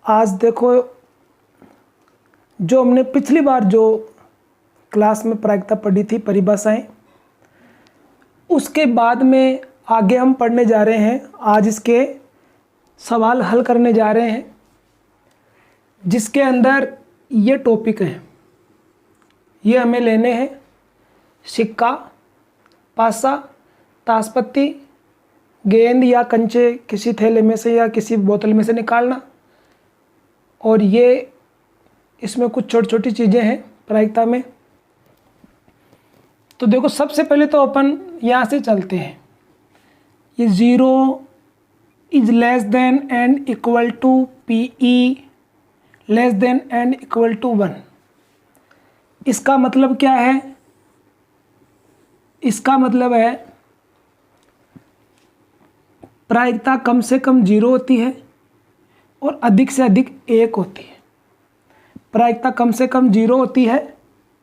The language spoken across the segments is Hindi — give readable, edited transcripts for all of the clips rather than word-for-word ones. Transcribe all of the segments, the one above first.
आज देखो, जो हमने पिछली बार जो क्लास में प्रायिकता पढ़ी थी, परिभाषाएं, उसके बाद में आगे हम पढ़ने जा रहे हैं। आज इसके सवाल हल करने जा रहे हैं, जिसके अंदर ये टॉपिक हैं, ये हमें लेने हैं। सिक्का, पासा, ताशपत्ती, गेंद या कंचे किसी थैले में से या किसी बोतल में से निकालना, और ये इसमें कुछ छोटी छोटी चीज़ें हैं प्रायिकता में। तो देखो, सबसे पहले तो अपन यहाँ से चलते हैं। ये 0 is less than and equal to PE less than and equal to 1। इसका मतलब क्या है? इसका मतलब है प्रायिकता कम से कम 0 होती है और अधिक से अधिक 1 होती है। प्रायिकता कम से कम 0 होती है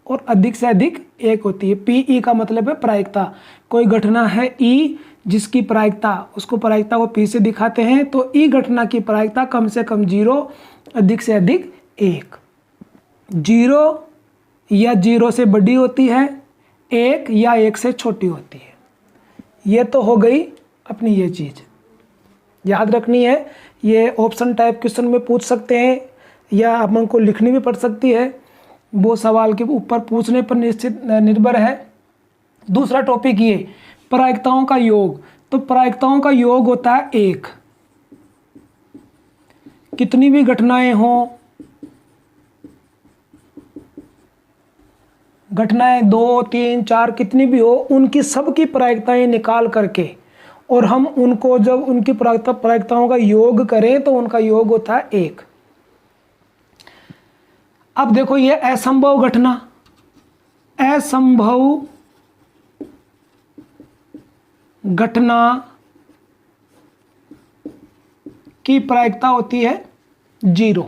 और अधिक से अधिक 1 होती है। PE का मतलब है प्रायिकता। कोई घटना है E जिसकी प्रायिकता, उसको प्रायिकता को P से दिखाते हैं, तो E घटना की प्रायिकता कम से कम 0, अधिक से अधिक 1। 0 या 0 से बड़ी होती है, 1 या 1 से छोटी होती है। ये तो हो गई अपनी ये चीज़, याद रखनी है। ये ऑप्शन टाइप क्वेश्चन में पूछ सकते हैं या अपन को लिखनी भी पड़ सकती है, वो सवाल के ऊपर पूछने पर निश्चित निर्भर है। दूसरा टॉपिक ये प्रायिकताओं का योग। तो प्रायिकताओं का योग होता है 1। कितनी भी घटनाएं हों, घटनाएं 2, 3, 4 कितनी भी हो, उनकी सबकी प्रायिकताएं निकाल करके और हम उनको जब उनकी प्रायिकताओं का योग करें तो उनका योग होता है 1। अब देखो, ये असंभव घटना, असंभव घटना की प्रायिकता होती है 0।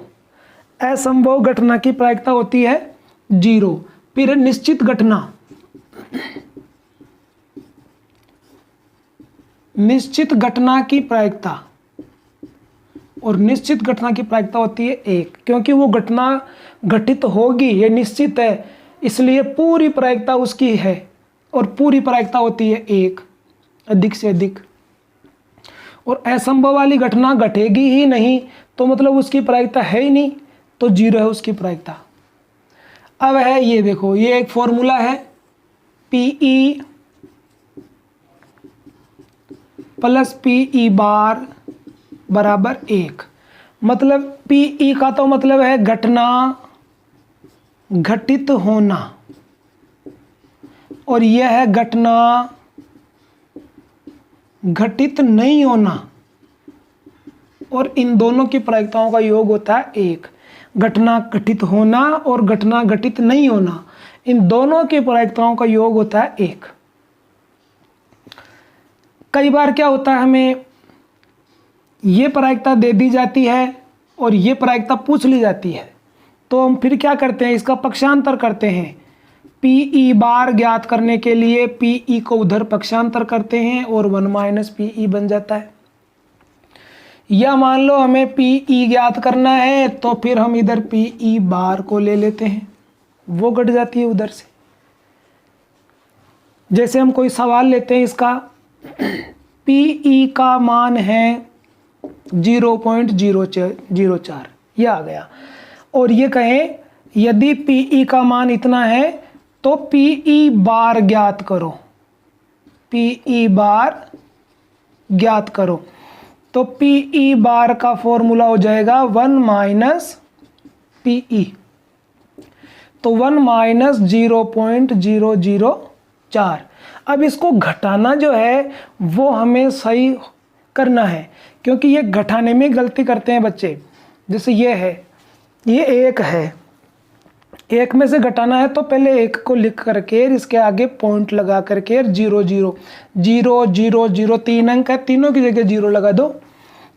असंभव घटना की प्रायिकता होती है 0। फिर निश्चित घटना, निश्चित घटना की प्रायिकता, और निश्चित घटना की प्रायिकता होती है 1, क्योंकि वो घटना घटित होगी, ये निश्चित है, इसलिए पूरी प्रायिकता उसकी है और पूरी प्रायिकता होती है 1, अधिक से अधिक। और असंभव वाली घटना घटेगी ही नहीं, तो मतलब उसकी प्रायिकता है ही नहीं, तो 0 है उसकी प्रायिकता। अब है ये देखो, ये एक फॉर्मूला है, PE प्लस PE बार बराबर 1। मतलब PE का तो मतलब है घटना घटित होना, और यह है घटना घटित नहीं होना, और इन दोनों की प्रायिकताओं का योग होता है 1। घटना घटित होना और घटना घटित नहीं होना, इन दोनों की प्रायिकताओं का योग होता है 1। कई बार क्या होता है, हमें ये प्रायिकता दे दी जाती है और ये प्रायिकता पूछ ली जाती है, तो हम फिर क्या करते हैं, इसका पक्षांतर करते हैं। PE बार ज्ञात करने के लिए PE को उधर पक्षांतर करते हैं और 1 माइनस PE बन जाता है। या मान लो हमें PE ज्ञात करना है, तो फिर हम इधर PE बार को ले लेते हैं, वो घट जाती है उधर से। जैसे हम कोई सवाल लेते हैं, इसका PE का मान है 0.004, यह आ गया, और ये कहें यदि PE का मान इतना है तो PE बार ज्ञात करो, PE बार ज्ञात करो। तो PE बार का फॉर्मूला हो जाएगा 1 माइनस PE, तो 1 माइनस 0.004। अब इसको घटाना जो है वो हमें सही करना है, क्योंकि ये घटाने में गलती करते हैं बच्चे। जैसे ये है, ये 1 है, 1 में से घटाना है तो पहले 1 को लिख करके इसके आगे पॉइंट लगा करके 0 0 0 0 0 3 अंक है, तीनों की जगह 0 लगा दो।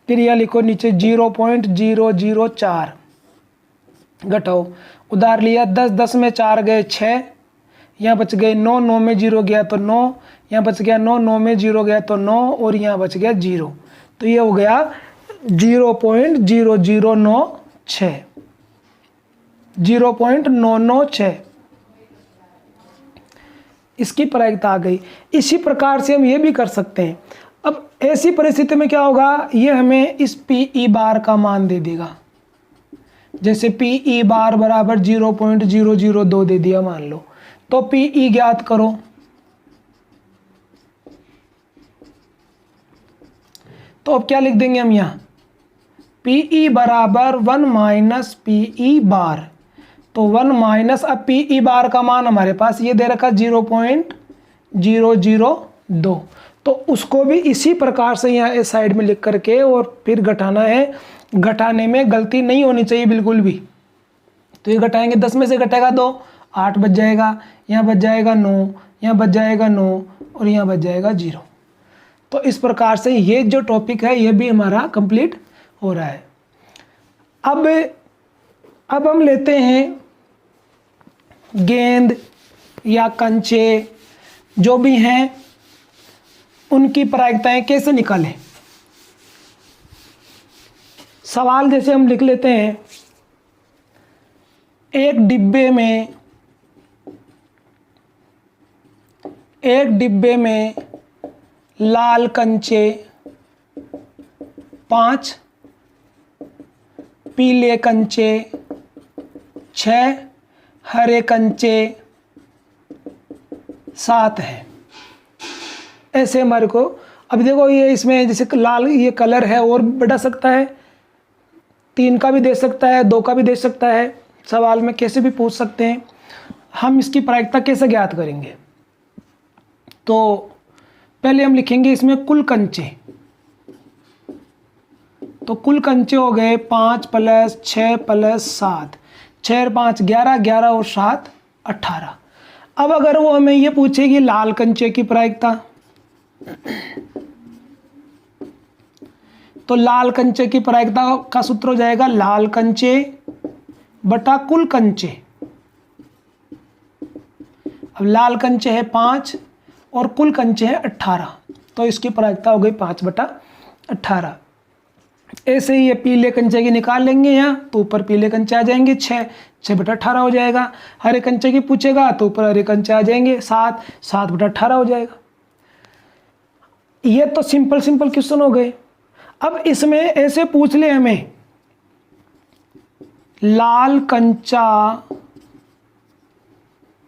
फिर यह लिखो नीचे 0.004 घटाओ, उधार लिया 10, 10 में 4 गए 6, यहाँ बच गए 9, 9 में 0 गया तो 9, यहाँ बच गया 9, 9 में 0 गया तो 9, और यहाँ बच गया 0। तो ये हो गया 0.009 6, 0.996 इसकी प्रायिकता आ गई। इसी प्रकार से हम ये भी कर सकते हैं। अब ऐसी परिस्थिति में क्या होगा, ये हमें इस पी बार का मान दे देगा। जैसे पी बार बराबर 0.002 दे दिया मान लो, तो पी ज्ञात करो। तो अब क्या लिख देंगे हम यहाँ, पी बराबर 1 माइनस पी बार। तो 1 माइनस, अब पी बार का मान हमारे पास ये दे रखा 0.002, तो उसको भी इसी प्रकार से यहाँ इस साइड में लिख करके और फिर घटाना है। घटाने में गलती नहीं होनी चाहिए बिल्कुल भी। तो ये घटाएंगे, 10 में से घटेगा 2, 8 बच जाएगा, यहाँ बच जाएगा 9, यहाँ बच जाएगा 9 और यहाँ बच जाएगा 0। तो इस प्रकार से ये जो टॉपिक है ये भी हमारा कंप्लीट हो रहा है। अब हम लेते हैं गेंद या कंचे जो भी हैं, उनकी प्रायिकताएं कैसे निकालें। सवाल जैसे हम लिख लेते हैं, एक डिब्बे में लाल कंचे 5, पीले कंचे 6, हरे कंचे 7 है। ऐसे हमारे को, अब देखो ये इसमें जैसे लाल ये कलर है और बढ़ा सकता है, 3 का भी दे सकता है, 2 का भी दे सकता है, सवाल में कैसे भी पूछ सकते हैं। हम इसकी प्रायिकता कैसे ज्ञात करेंगे, तो पहले हम लिखेंगे इसमें कुल कंचे। तो कुल कंचे हो गए 5 + 6 + 7, 6 और 5 11, 11 और 7 18। अब अगर वो हमें ये पूछेगी लाल कंचे की प्रायिकता, तो लाल कंचे की प्रायिकता का सूत्र हो जाएगा लाल कंचे बटा कुल कंचे। अब लाल कंचे है 5 और कुल कंचे है 18, तो इसकी प्रायिकता हो गई 5/18। ऐसे ही ये पीले कंचे की निकाल लेंगे यहाँ, तो ऊपर पीले कंचे आ जाएंगे 6, 6/18 हो जाएगा। हरे कंचे की पूछेगा तो ऊपर हरे कंचे आ जाएंगे 7, 7/18 हो जाएगा। ये तो सिंपल क्वेश्चन हो गए। अब इसमें ऐसे पूछ ले हमें लाल कंचा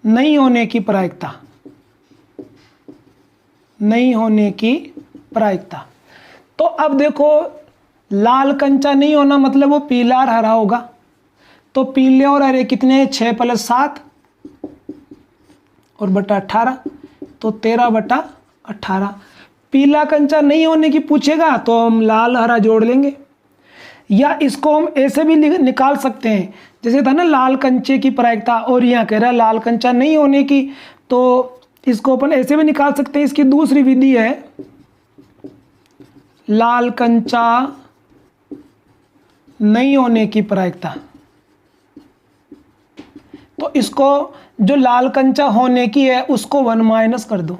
नहीं होने की प्रायिकता, तो अब देखो लाल कंचा नहीं होना मतलब वो पीला और हरा होगा। तो पीले और हरे कितने हैं, 6 + 7 और बटा 18, तो 13/18। पीला कंचा नहीं होने की पूछेगा तो हम लाल हरा जोड़ लेंगे, या इसको हम ऐसे भी निकाल सकते हैं, जैसे था ना लाल कंचे की प्रायिकता और यहाँ कह रहा है लाल कंचा नहीं होने की, तो इसको अपन ऐसे भी निकाल सकते हैं। इसकी दूसरी विधि है लाल कंचा नहीं होने की प्रायिकता। तो इसको जो लाल कंचा होने की है उसको 1 माइनस कर दो,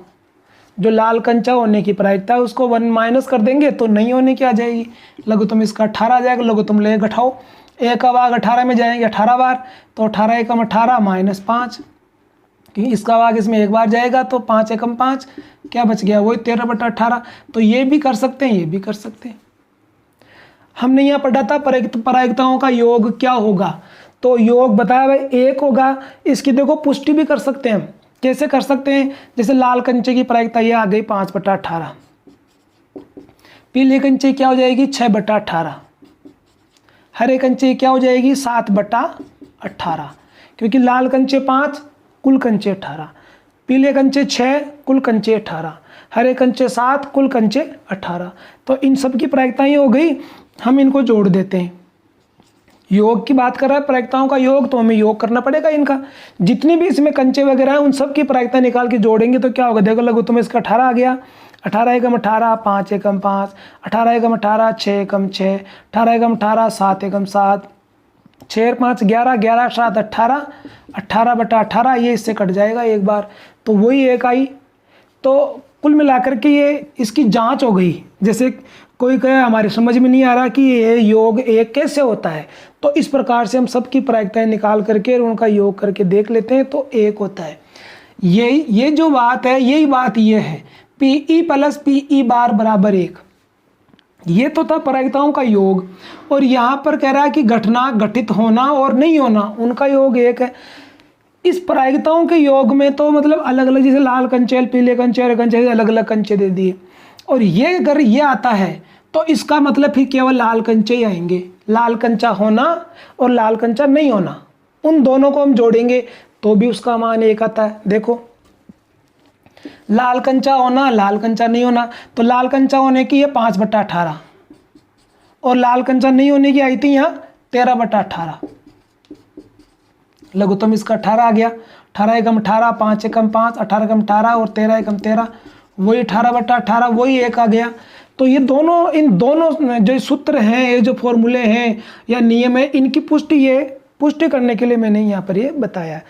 जो लाल कंचा होने की प्रायिकता है उसको 1 माइनस कर देंगे तो नहीं होने की आ जाएगी। लघुत्तम इसका 18 आ जाएगा। लघुत्तम ले घटाओ, 1 का भाग 18 में जाएंगे 18 बार, तो 18 एकम 18 - 5, क्योंकि इसका भाग इसमें 1 बार जाएगा तो 5 एकम 5, क्या बच गया, वही 13/18। तो ये भी कर सकते हैं, ये भी कर सकते हैं। हमने यहाँ पढ़ा था प्रायिकताओं का योग क्या होगा, तो योग बताया भाई 1 होगा। इसकी देखो पुष्टि भी कर सकते हैं हम। कैसे कर सकते हैं, जैसे लाल कंचे की प्रायिकता ये आ गई 5/18, पीले कंचे क्या हो जाएगी 6/18, हरे कंचे क्या हो जाएगी 7/18, क्योंकि लाल कंचे 5 कुल कंचे 18, पीले कंचे 6 कुल कंचे 18, हरे कंचे 7 कुल कंचे 18। तो इन सब की प्रायिकताएं हो गई, हम इनको जोड़ देते हैं। योग की बात कर रहा है प्रायिकताओं का योग, तो हमें योग करना पड़ेगा इनका। जितनी भी इसमें कंचे वगैरह हैं उन सब की प्रायिकता निकाल के जोड़ेंगे तो क्या होगा, देखो लघुत्तम इसका 18 आ गया, 18 एकम 18, 5 एकम 5, 18 एकम 18, 6 एकम 6, 18 एकम 18, 7 एकम 7, 6 और 5 11, 11 7 18, 18/18 ये इससे कट जाएगा एक बार, तो वही 1 आई। तो कुल मिलाकर के ये इसकी जांच हो गई। जैसे कोई कहे हमारी समझ में नहीं आ रहा कि ये योग एक कैसे होता है, तो इस प्रकार से हम सबकी प्रायिकताएं निकाल करके और उनका योग करके देख लेते हैं तो एक होता है। ये जो बात है, यही बात ये है, PE + PE बार बराबर 1। ये तो था प्रायिकताओं का योग, और यहाँ पर कह रहा है कि घटना, घटित होना और नहीं होना, उनका योग एक है। इस प्रायिकताओं के योग में तो मतलब अलग अलग, जैसे लाल कंचे, पीले कंचे, हरे कंचे, अलग अलग कंचे दे दिए। और ये अगर ये आता है तो इसका मतलब फिर केवल लाल कंचे ही आएंगे, लाल कंचा होना और लाल कंचा नहीं होना, उन दोनों को हम जोड़ेंगे तो भी उसका मान 1 आता है। देखो, लाल कंचा होना, लाल कंचा नहीं होना, तो लाल कंचा होने की ये 5/18 और लाल कंचा नहीं होने की आई थी यहाँ 13/18। लघुत्तम इसका 18 आ गया। 18 एकम 18, 5 एकम 5, 18 एकम 18 और 13 एकम 13, वही 18/18, वही 1 आ गया। तो ये दोनों, इन दोनों जो सूत्र हैं, ये जो फॉर्मूले हैं या नियम है, इनकी पुष्टि करने के लिए मैंने यहाँ पर ये बताया,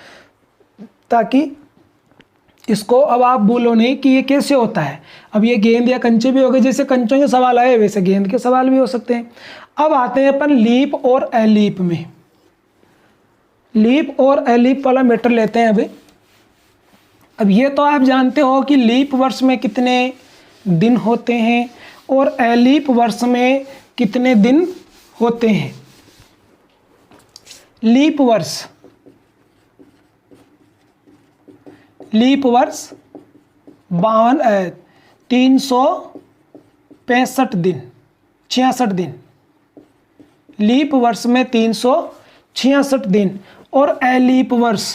ताकि इसको अब आप बोलो नहीं कि ये कैसे होता है। अब ये गेंद या कंचे भी हो गए, जैसे कंचों के सवाल आए वैसे गेंद के सवाल भी हो सकते हैं। अब आते हैं अपन लीप और एलीप में। लीप और एलीप वाला मैटर लेते हैं अभी। अब ये तो आप जानते हो कि लीप वर्ष में कितने दिन होते हैं और एलीप वर्ष में कितने दिन होते हैं। लीप वर्ष 365 दिन, 66 दिन, लीप वर्ष में 366 दिन। और एलीप वर्ष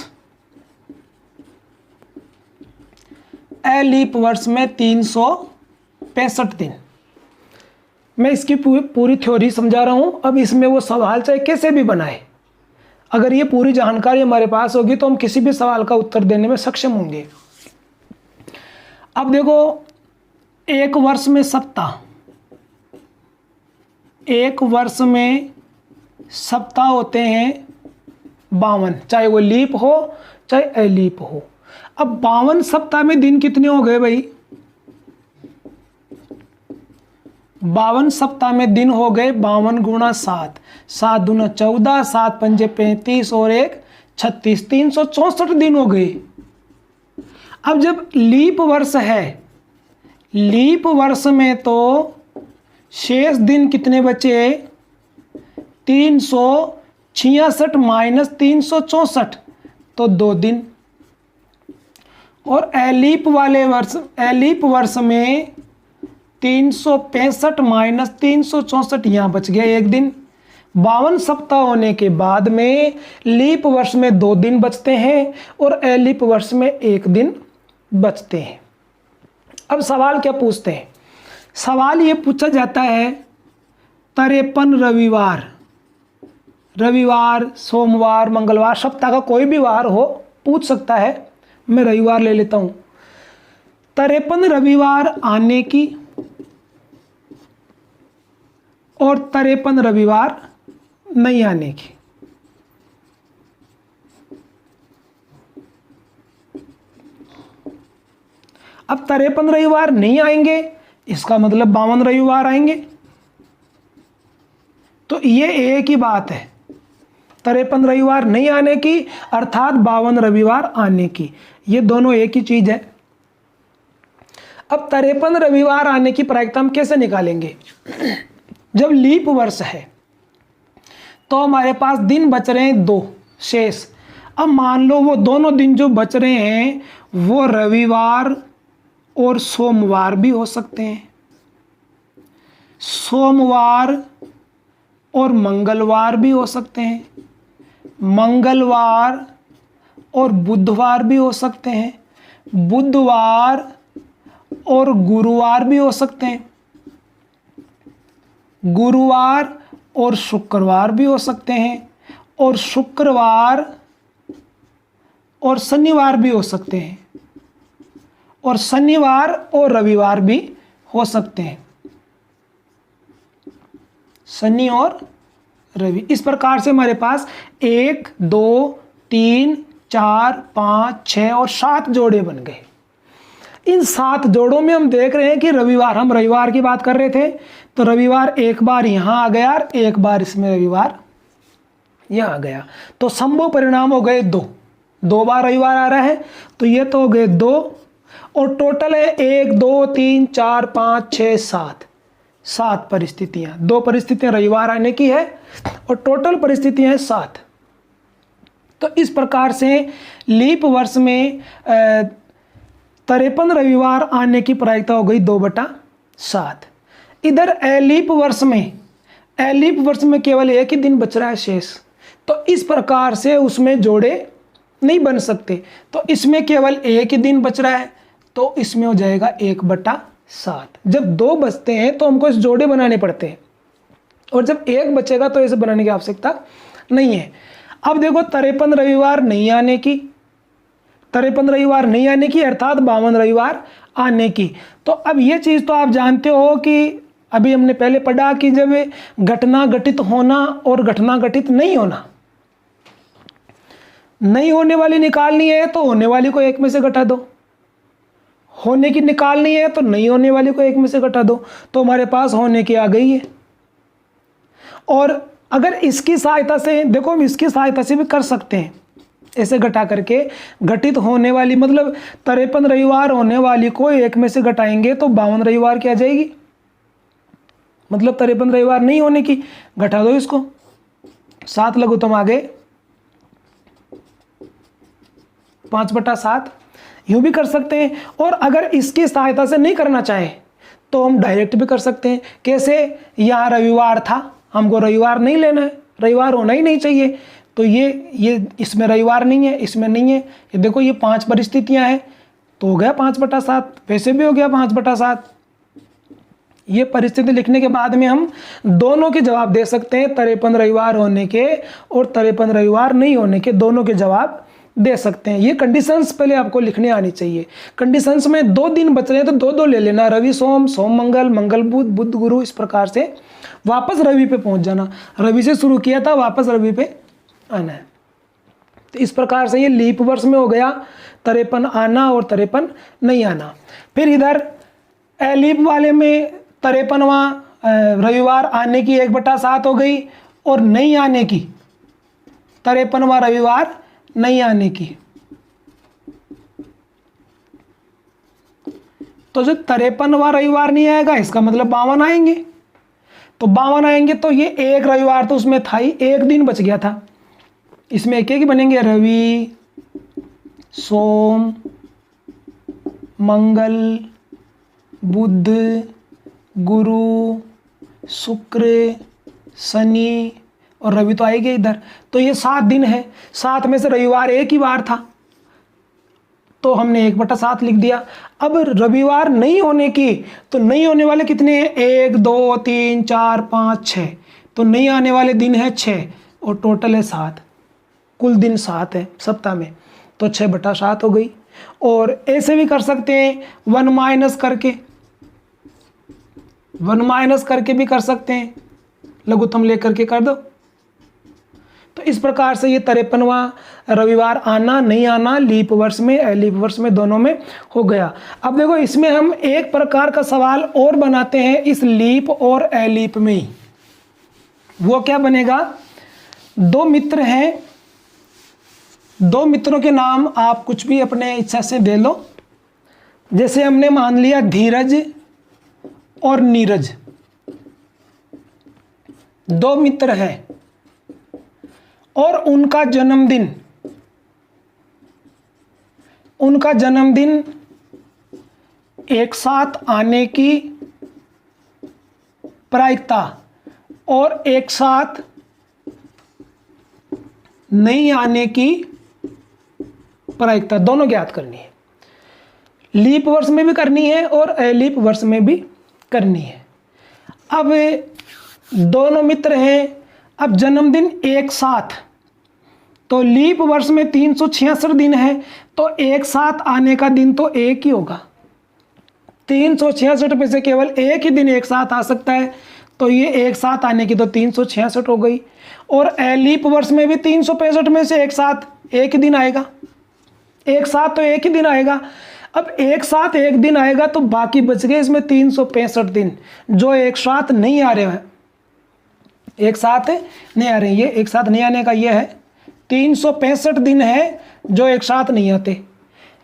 में 365 दिन। मैं इसकी पूरी थ्योरी समझा रहा हूं। अब इसमें वो सवाल चाहे कैसे भी बनाए, अगर ये पूरी जानकारी हमारे पास होगी तो हम किसी भी सवाल का उत्तर देने में सक्षम होंगे। अब देखो, एक वर्ष में सप्ताह, एक वर्ष में सप्ताह होते हैं 52, चाहे वो लीप हो चाहे एलीप हो। अब 52 सप्ताह में दिन कितने हो गए भाई? 52 सप्ताह में दिन हो गए 52 × 7, 7 दूना 14, 7 पंजे 35 और 1 36, 364 दिन हो गए। अब जब लीप वर्ष है, लीप वर्ष में तो शेष दिन कितने बचे? 366 माइनस 364, तो 2 दिन। और एलीप वर्ष में 365 माइनस 364, यहाँ बच गया 1 दिन। 52 सप्ताह होने के बाद में लीप वर्ष में 2 दिन बचते हैं और एलीप वर्ष में 1 दिन बचते हैं। अब सवाल क्या पूछते हैं? सवाल ये पूछा जाता है 53 रविवार, सोमवार, मंगलवार, सप्ताह का कोई भी वार हो पूछ सकता है। मैं रविवार ले लेता हूं। 53 रविवार आने की और 53 रविवार नहीं आने की। अब 53 रविवार नहीं आएंगे, इसका मतलब 52 रविवार आएंगे। तो ये एक ही बात है, 53 रविवार नहीं आने की अर्थात 52 रविवार आने की, ये दोनों एक ही चीज है। अब 53 रविवार आने की प्रायिकता हम कैसे निकालेंगे? जब लीप वर्ष है तो हमारे पास दिन बच रहे हैं 2 शेष। अब मान लो वो दोनों दिन जो बच रहे हैं वो रविवार और सोमवार भी हो सकते हैं, सोमवार और मंगलवार भी हो सकते हैं, मंगलवार और बुधवार भी हो सकते हैं, बुधवार और गुरुवार भी हो सकते हैं, गुरुवार और शुक्रवार भी हो सकते हैं, और शुक्रवार और शनिवार भी हो सकते हैं, और शनिवार और रविवार भी हो सकते हैं, शनि और रवि। इस प्रकार से हमारे पास 1, 2, 3, 4, 5, 6 और 7 जोड़े बन गए। इन 7 जोड़ों में हम देख रहे हैं कि हम रविवार की बात कर रहे थे, तो रविवार एक बार यहाँ आ गया और एक बार इसमें रविवार यहाँ आ गया, तो संभव परिणाम हो गए 2 बार रविवार आ रहा है, तो ये तो हो गए 2, और टोटल है 1 2 3 4 5 6 7 परिस्थितियां। 2 परिस्थितियां रविवार आने की है और टोटल परिस्थितियां हैं 7। तो इस प्रकार से लीप वर्ष में 53 रविवार आने की प्रायिकता हो गई 2/7। इधर अलीप वर्ष में केवल एक ही दिन बच रहा है शेष, तो इस प्रकार से उसमें जोड़े नहीं बन सकते, तो इसमें केवल एक ही दिन बच रहा है, तो इसमें हो जाएगा 1/7। जब 2 बचते हैं तो हमको इस जोड़े बनाने पड़ते हैं, और जब 1 बचेगा तो इसे बनाने की आवश्यकता नहीं है। अब देखो 53 रविवार नहीं आने की, 53 रविवार नहीं आने की अर्थात 52 रविवार आने की। तो अब ये चीज़ तो आप जानते हो कि अभी हमने पहले पढ़ा कि जब घटना घटित होना और घटना घटित नहीं होना, नहीं होने वाली निकालनी है तो होने वाली को 1 में से घटा दो, होने की निकालनी है तो नहीं होने वाली को 1 में से घटा दो, तो हमारे पास होने की आ गई है। और अगर इसकी सहायता से देखो, हम इसकी सहायता से भी कर सकते हैं, ऐसे घटा करके घटित होने वाली मतलब 53 रविवार होने वाली को 1 में से घटाएंगे तो 52 रविवार की आ जाएगी, मतलब 53 रविवार नहीं होने की, घटा दो इसको, 7 लघुत्तम आ गए 5/7। यूं भी कर सकते हैं, और अगर इसकी सहायता से नहीं करना चाहे तो हम डायरेक्ट भी कर सकते हैं। कैसे? यहाँ रविवार था, हमको रविवार नहीं लेना है, रविवार होना ही नहीं चाहिए, तो ये इसमें रविवार नहीं है, इसमें नहीं है, ये देखो ये 5 परिस्थितियां हैं, तो हो गया 5/7, वैसे भी हो गया 5/7। ये परिस्थिति लिखने के बाद में हम दोनों के जवाब दे सकते हैं, 53 रविवार होने के और 53 रविवार नहीं होने के, दोनों के जवाब दे सकते हैं। ये कंडीशंस पहले आपको लिखने आनी चाहिए। कंडीशंस में 2 दिन बच रहे हैं तो 2 ले लेना, रवि सोम, सोम मंगल, मंगल बुध, बुध गुरु, इस प्रकार से वापस रवि पे पहुंच जाना। रवि से शुरू किया था, वापस रवि पे आना है। तो इस प्रकार से ये लीप वर्ष में हो गया 53 आना और 53 नहीं आना। फिर इधर अलीप वाले में 53वां रविवार आने की 1/7 हो गई, और नहीं आने की 53वां रविवार नहीं आने की, तो जो 53वां रविवार नहीं आएगा इसका मतलब 52 आएंगे, तो 52 आएंगे, तो ये एक रविवार तो उसमें था ही, एक दिन बच गया था, इसमें एक ही बनेंगे, रवि, सोम, मंगल, बुध, गुरु, शुक्र, शनि और रवि तो आएंगे इधर, तो ये 7 दिन है। 7 में से रविवार एक ही बार था, तो हमने 1/7 लिख दिया। अब रविवार नहीं होने की, तो नहीं होने वाले कितने हैं? 1 2 3 4 5 6, तो नहीं आने वाले दिन है 6 और टोटल है 7, कुल दिन 7 है सप्ताह में, तो 6/7 हो गई। और ऐसे भी कर सकते हैं 1 माइनस करके भी कर सकते हैं, लघुत्तम लेकर के कर दो। तो इस प्रकार से ये 53वां रविवार आना नहीं आना लीप वर्ष में अलीप वर्ष में दोनों में हो गया। अब देखो इसमें हम एक प्रकार का सवाल और बनाते हैं इस लीप और अलीप में ही। वो क्या बनेगा? 2 मित्र हैं, 2 मित्रों के नाम आप कुछ भी अपने इच्छा से दे लो। जैसे हमने मान लिया धीरज और नीरज, 2 मित्र हैं और उनका जन्मदिन एक साथ आने की प्रायिकता और एक साथ नहीं आने की प्रायिकता दोनों ज्ञात करनी है। लीप वर्ष में भी करनी है और अलीप वर्ष में भी करनी है। अब दोनों मित्र हैं, अब जन्मदिन एक साथ, तो लीप वर्ष में 366 दिन है, तो एक साथ आने का दिन तो एक ही होगा। 366 में से केवल एक ही दिन एक साथ आ सकता है, तो ये एक साथ आने की तो 366 हो गई। और अलीप वर्ष में भी 365 में से एक साथ एक ही दिन आएगा, एक साथ तो एक ही दिन आएगा। अब एक साथ एक दिन आएगा तो बाकी बच गए इसमें 365 दिन जो एक साथ नहीं आ रहे हैं, एक साथ नहीं आ रहे। ये एक साथ नहीं आने का ये है 365 दिन है जो एक साथ नहीं आते।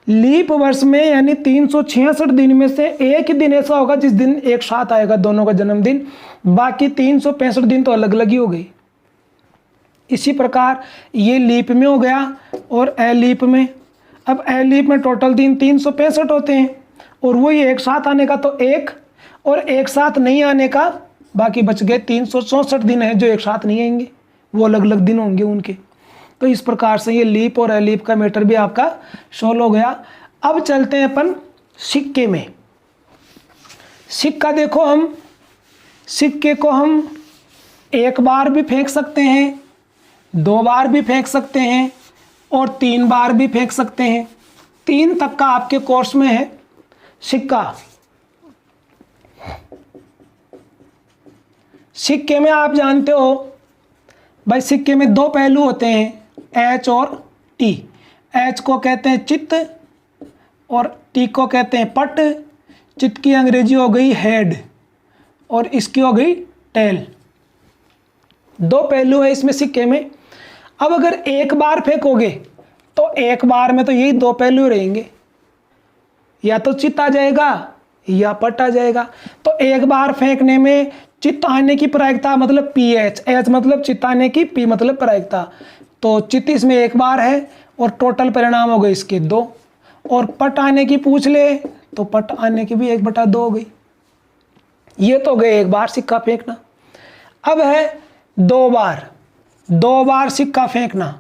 लीप वर्ष में यानी 366 दिन में से एक ही दिन ऐसा होगा जिस दिन एक साथ आएगा दोनों का जन्मदिन, बाकी 365 दिन तो अलग अलग ही हो गई। इसी प्रकार ये लीप में हो गया और एलीप में। अब एलीप में टोटल दिन 365 होते हैं और वही एक साथ आने का तो एक, और एक साथ नहीं आने का बाकी बच गए 364 दिन है जो एक साथ नहीं आएंगे, वो अलग अलग दिन होंगे उनके। तो इस प्रकार से ये लीप और एलीप का मैटर भी आपका सॉल्व हो गया। अब चलते हैं अपन सिक्के में। सिक्का देखो, हम सिक्के को हम एक बार भी फेंक सकते हैं, 2 बार भी फेंक सकते हैं और 3 बार भी फेंक सकते हैं। 3 तक का आपके कोर्स में है सिक्का। सिक्के में आप जानते हो भाई, सिक्के में 2 पहलू होते हैं, एच और टी। एच को कहते हैं चित्त और टी को कहते हैं पट। चित्त की अंग्रेजी हो गई हेड और इसकी हो गई टेल। 2 पहलू है इसमें सिक्के में। अब अगर एक बार फेंकोगे तो एक बार में तो यही 2 पहलू रहेंगे, या तो चित्त आ जाएगा या पट आ जाएगा। तो एक बार फेंकने में चित्त आने की प्रायिकता मतलब पी एच, एच मतलब चित्त आने की, पी मतलब प्रायिकता। तो चित्त इसमें एक बार है और टोटल परिणाम हो गए इसके 2। और पट आने की पूछ ले तो पट आने की भी 1/2 हो गई। ये तो गए एक बार सिक्का फेंकना। अब है 2 बार, 2 बार सिक्का फेंकना।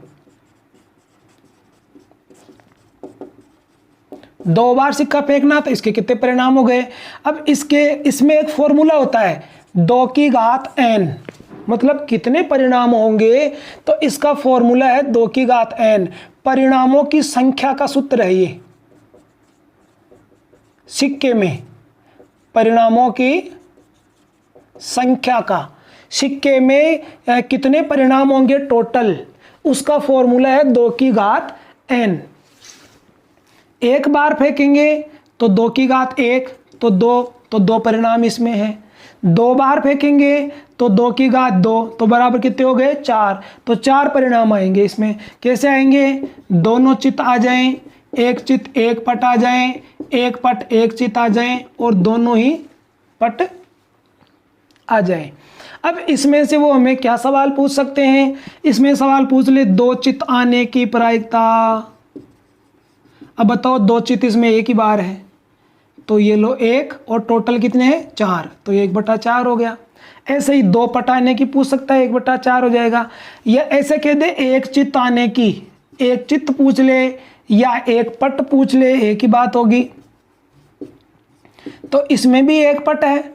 2 बार सिक्का फेंकना तो इसके कितने परिणाम हो गए। अब इसमें एक फॉर्मूला होता है 2 की घात n, मतलब कितने परिणाम होंगे। तो इसका फॉर्मूला है 2 की घात n, परिणामों की संख्या का सूत्र है ये। सिक्के में परिणामों की संख्या का, सिक्के में कितने परिणाम होंगे टोटल, उसका फॉर्मूला है 2 की घात n। एक बार फेंकेंगे तो 2 की घात 1 तो 2, तो 2 परिणाम इसमें है। 2 बार फेंकेंगे तो 2 की घात 2 तो बराबर कितने हो गए 4, तो 4 परिणाम आएंगे इसमें। कैसे आएंगे, दोनों चित्त आ जाएं, एक चित्त एक पट आ जाएं, एक पट एक चित्त आ जाएं और दोनों ही पट आ जाएं। अब इसमें से वो हमें क्या सवाल पूछ सकते हैं, इसमें सवाल पूछ ले 2 चित्त आने की प्रायिकता। अब बताओ 2 चित्त इसमें एक ही बार है तो ये लो 1 और टोटल कितने हैं 4, तो 1/4 हो गया। ऐसे ही 2 पट आने की पूछ सकता है, 1/4 हो जाएगा। या ऐसे कह दे 1 चित्त आने की, 1 चित्त पूछ ले या 1 पट पूछ ले, एक ही बात होगी। तो इसमें भी 1 पट है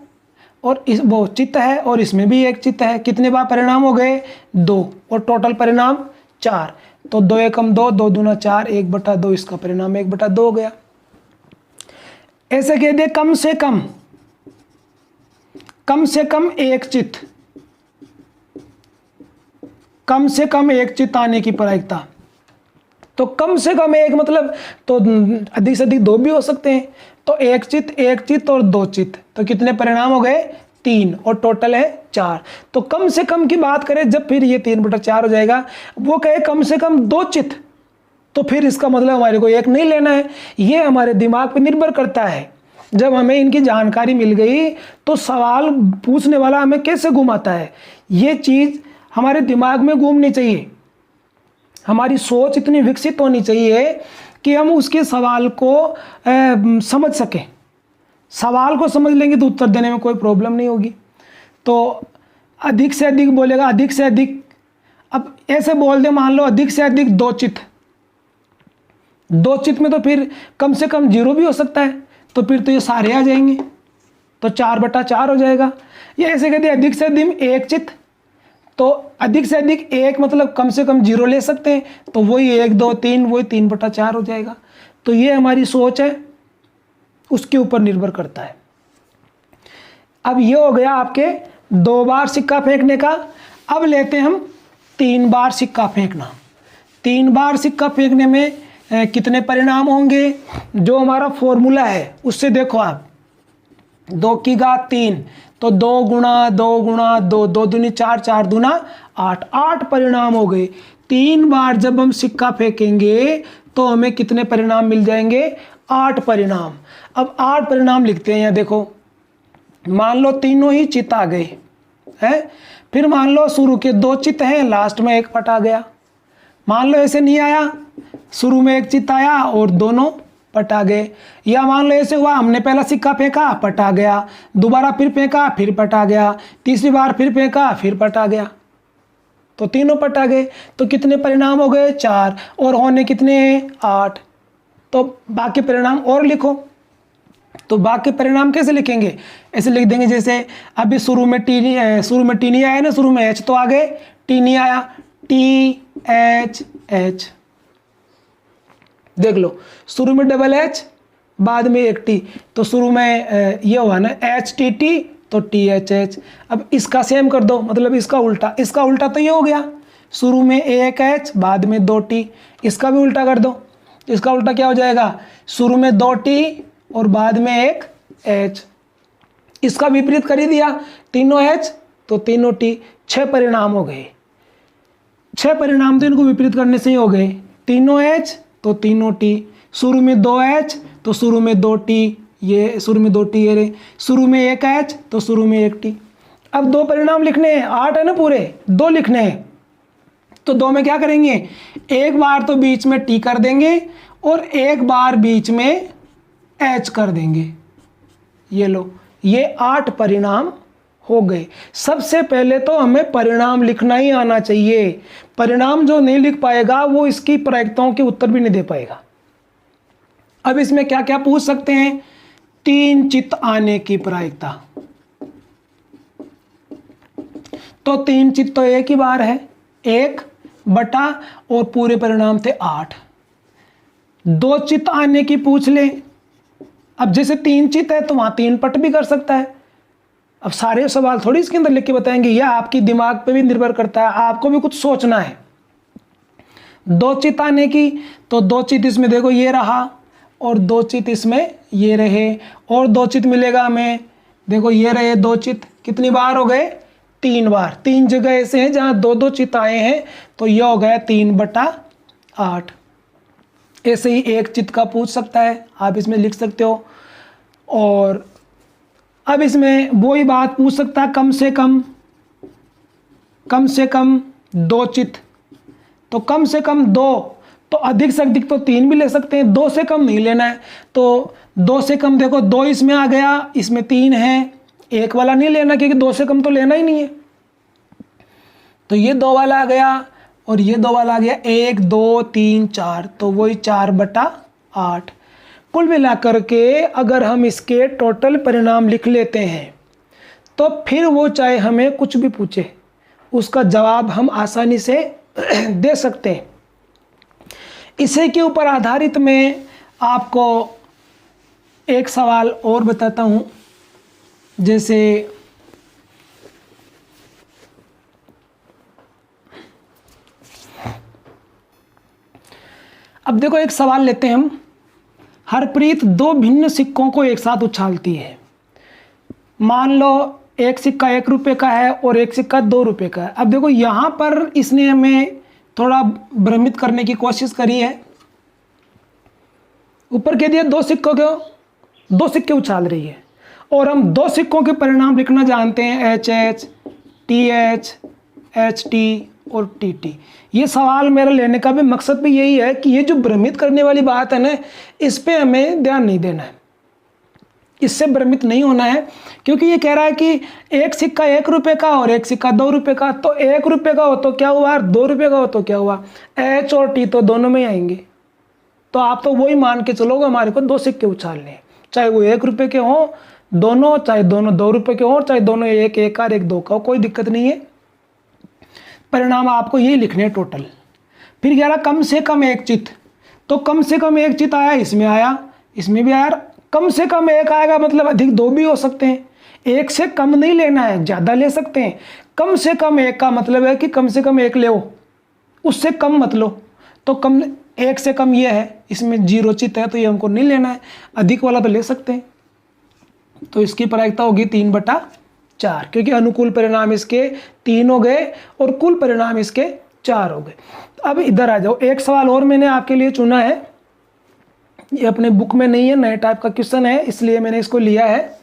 और इस वो चित्त है और इसमें भी 1 चित्त है। कितने बार परिणाम हो गए 2 और टोटल परिणाम 4, तो 2 एकम 2, 2 दूना 4, 1/2 इसका परिणाम 1/2 हो गया। ऐसे कह दे कम से कम 1 चित्त, कम से कम 1 चित्त आने की प्रायिकता। तो कम से कम 1 मतलब तो अधिक से अधिक 2 भी हो सकते हैं। तो 1 चित्त और 2 चित्त, तो कितने परिणाम हो गए 3 और टोटल है 4। तो कम से कम की बात करें जब फिर ये 3/4 हो जाएगा। वो कहे कम से कम 2 चित्त, तो फिर इसका मतलब हमारे को 1 नहीं लेना है। ये हमारे दिमाग पर निर्भर करता है। जब हमें इनकी जानकारी मिल गई तो सवाल पूछने वाला हमें कैसे घुमाता है, ये चीज़ हमारे दिमाग में घूमनी चाहिए। हमारी सोच इतनी विकसित होनी चाहिए कि हम उसके सवाल को समझ सकें। सवाल को समझ लेंगे तो उत्तर देने में कोई प्रॉब्लम नहीं होगी। तो अधिक से अधिक बोलेगा, अधिक से अधिक, अब ऐसे बोल दे मान लो अधिक से अधिक 2 चित्त, 2 चित्त में तो फिर कम से कम 0 भी हो सकता है, तो फिर तो ये सारे आ जाएंगे, तो 4/4 हो जाएगा। या ऐसे कहते हैं अधिक से अधिक 1 चित्त, तो अधिक से अधिक 1 मतलब कम से कम 0 ले सकते हैं, तो वही 1 2 3 वही 3/4 हो जाएगा। तो ये हमारी सोच है, उसके ऊपर निर्भर करता है। अब ये हो गया आपके 2 बार सिक्का फेंकने का। अब लेते हैं हम 3 बार सिक्का फेंकना। 3 बार सिक्का फेंकने में कितने परिणाम होंगे? जो हमारा फॉर्मूला है उससे देखो आप, 2 की घात 3, तो 2 गुणा 2 गुणा 2, 2 दूनी 4, 4 दूना 8, 8 परिणाम हो गए। 3 बार जब हम सिक्का फेंकेंगे तो हमें कितने परिणाम मिल जाएंगे? 8 परिणाम। अब 8 परिणाम लिखते हैं। यहाँ देखो, मान लो तीनों ही चित आ गए हैं, फिर मान लो शुरू के 2 चित हैं, लास्ट में 1 पट आ गया। मान लो ऐसे नहीं आया, शुरू में 1 चित आया और दोनों पट आ गए। या मान लो ऐसे हुआ, हमने पहला सिक्का फेंका, पट आ गया, दोबारा फिर फेंका, फिर पट आ गया, तीसरी बार फिर फेंका, फिर पट आ गया, तो तीनों पट आ गए। तो कितने परिणाम हो गए? 4, और होने कितने हैं? 8। तो बाकी परिणाम और लिखो। तो बाकी परिणाम कैसे लिखेंगे? ऐसे लिख देंगे जैसे अभी शुरू में टी नहीं आया ना, शुरू में एच तो आ गए, टी नहीं आया, टी एच एच। देख लो, शुरू में डबल एच, बाद में एक टी, तो शुरू में ये हुआ ना एच टी टी, तो टी एच एच। अब इसका सेम कर दो, मतलब इसका उल्टा, इसका उल्टा तो ये हो गया, शुरू में एक एच, बाद में 2 टी। इसका भी उल्टा कर दो, इसका उल्टा क्या हो जाएगा? शुरू में 2 टी और बाद में एक एच। इसका विपरीत कर ही दिया, तीनों एच तो तीनों टी। 6 परिणाम हो गए। 6 परिणाम तो इनको विपरीत करने से ही हो गए। तीनों एच तो तीनों टी, शुरू में 2 एच तो शुरू में 2 टी, ये शुरू में 2 टी, ये रे, शुरू में 1 एच तो शुरू में 1 टी। अब 2 परिणाम लिखने हैं, 8 है ना पूरे, 2 लिखने हैं। तो 2 में क्या करेंगे? एक बार तो बीच में टी कर देंगे और एक बार बीच में एच कर देंगे। ये लो, ये 8 परिणाम हो गए। सबसे पहले तो हमें परिणाम लिखना ही आना चाहिए। परिणाम जो नहीं लिख पाएगा वो इसकी प्रायिकताओं के उत्तर भी नहीं दे पाएगा। अब इसमें क्या क्या पूछ सकते हैं? 3 चित आने की प्रायिकता। तो 3 चित तो एक ही बार है, 1 बटा और पूरे परिणाम थे 8। 2 चित आने की पूछ ले। अब जैसे 3 चित है तो वहां 3 पट भी कर सकता है। अब सारे सवाल थोड़ी इसके अंदर लिख के बताएंगे, यह आपकी दिमाग पे भी निर्भर करता है, आपको भी कुछ सोचना है। 2 चित आने की, तो 2 चित इसमें देखो ये रहा और 2 चित इसमें ये रहे, और 2 चित मिलेगा हमें, देखो ये रहे 2 चित। कितनी बार हो गए? 3 बार। 3 जगह ऐसे हैं जहां 2-2 चित आए हैं, तो यह हो गया 3/8। ऐसे ही 1 चित का पूछ सकता है, आप इसमें लिख सकते हो। और अब इसमें वही बात पूछ सकता है, कम से कम 2 चित। तो कम से कम 2, तो अधिक से अधिक तो 3 भी ले सकते हैं, 2 से कम नहीं लेना है। तो 2 से कम देखो, 2 इसमें आ गया, इसमें 3 है, 1 वाला नहीं लेना क्योंकि 2 से कम तो लेना ही नहीं है। तो ये 2 वाला आ गया और ये 2 वाला आ गया, 1 2 3 4, तो वही 4/8। कुल मिलाकर के अगर हम इसके टोटल परिणाम लिख लेते हैं तो फिर वो चाहे हमें कुछ भी पूछे उसका जवाब हम आसानी से दे सकते हैं। इसी के ऊपर आधारित मैं आपको एक सवाल और बताता हूं। जैसे अब देखो, एक सवाल लेते हैं हम। हरप्रीत 2 भिन्न सिक्कों को एक साथ उछालती है। मान लो एक सिक्का 1 रुपये का है और एक सिक्का 2 रुपये का है। अब देखो यहाँ पर इसने हमें थोड़ा भ्रमित करने की कोशिश करी है। ऊपर कह दिया 2 सिक्के उछाल रही है और हम 2 सिक्कों के परिणाम लिखना जानते हैं, H H, T H, H T और टी टी। ये सवाल मेरा लेने का भी मकसद भी यही है कि ये जो भ्रमित करने वाली बात है ना, इस पे हमें ध्यान नहीं देना है, इससे भ्रमित नहीं होना है। क्योंकि ये कह रहा है कि एक सिक्का 1 रुपये का और एक सिक्का 2 रुपये का, तो 1 रुपये का हो तो क्या हुआ और 2 रुपये का हो तो क्या हुआ, एच और टी तो दोनों में ही आएंगे। तो आप तो वही मान के चलोगे हमारे को 2 सिक्के उछालने हैं, चाहे वो 1 रुपये के हों दोनों, चाहे दोनों 2 रुपये के हों, चाहे दोनों 1 1 और 1 2 का हो, कोई दिक्कत नहीं है। परिणाम आपको यही लिखने हैं टोटल। फिर कह रहा कम से कम 1 चित, तो कम से कम 1 चित आया, इसमें आया, इसमें भी आया। कम से कम 1 आएगा मतलब अधिक 2 भी हो सकते हैं। 1 से कम नहीं लेना है, ज़्यादा ले सकते हैं। कम से कम 1 का मतलब है कि कम से कम 1 ले, उससे कम मत लो। तो कम, 1 से कम ये है, इसमें 0 चित है तो ये हमको नहीं लेना है, अधिक वाला तो ले सकते हैं। तो इसकी प्रायिकता होगी 3/4, क्योंकि अनुकूल परिणाम इसके 3 हो गए और कुल परिणाम इसके 4 हो गए। अब इधर आ जाओ, एक सवाल और मैंने आपके लिए चुना है, ये अपने बुक में नहीं है, नए टाइप का क्वेश्चन है इसलिए मैंने इसको लिया है।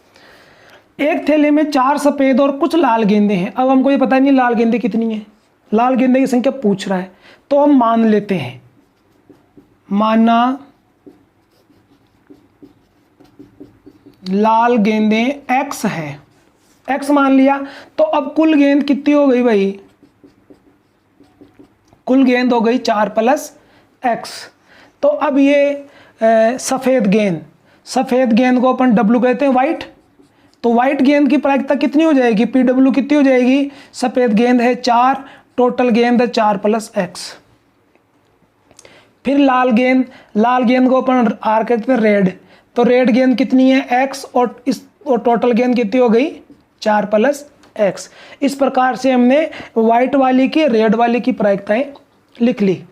एक थैले में 4 सफ़ेद और कुछ लाल गेंदे हैं। अब हमको ये पता नहीं लाल गेंदे कितनी है, लाल गेंदे की संख्या पूछ रहा है, तो हम मान लेते हैं, माना लाल गेंदे x है, x मान लिया। तो अब कुल गेंद कितनी हो गई भाई, कुल गेंद हो गई 4 + x। तो अब ये सफ़ेद गेंद को अपन W कहते हैं, वाइट। तो वाइट गेंद की प्रायिकता कितनी हो जाएगी, PW कितनी हो जाएगी, सफ़ेद गेंद है 4, टोटल गेंद है 4 + x। फिर लाल गेंद को अपन R कहते हैं, रेड। तो रेड गेंद कितनी है, x, और टोटल गेंद कितनी हो गई 4 + x। इस प्रकार से हमने वाइट वाली की, रेड वाली की प्रायिकताएं लिख ली।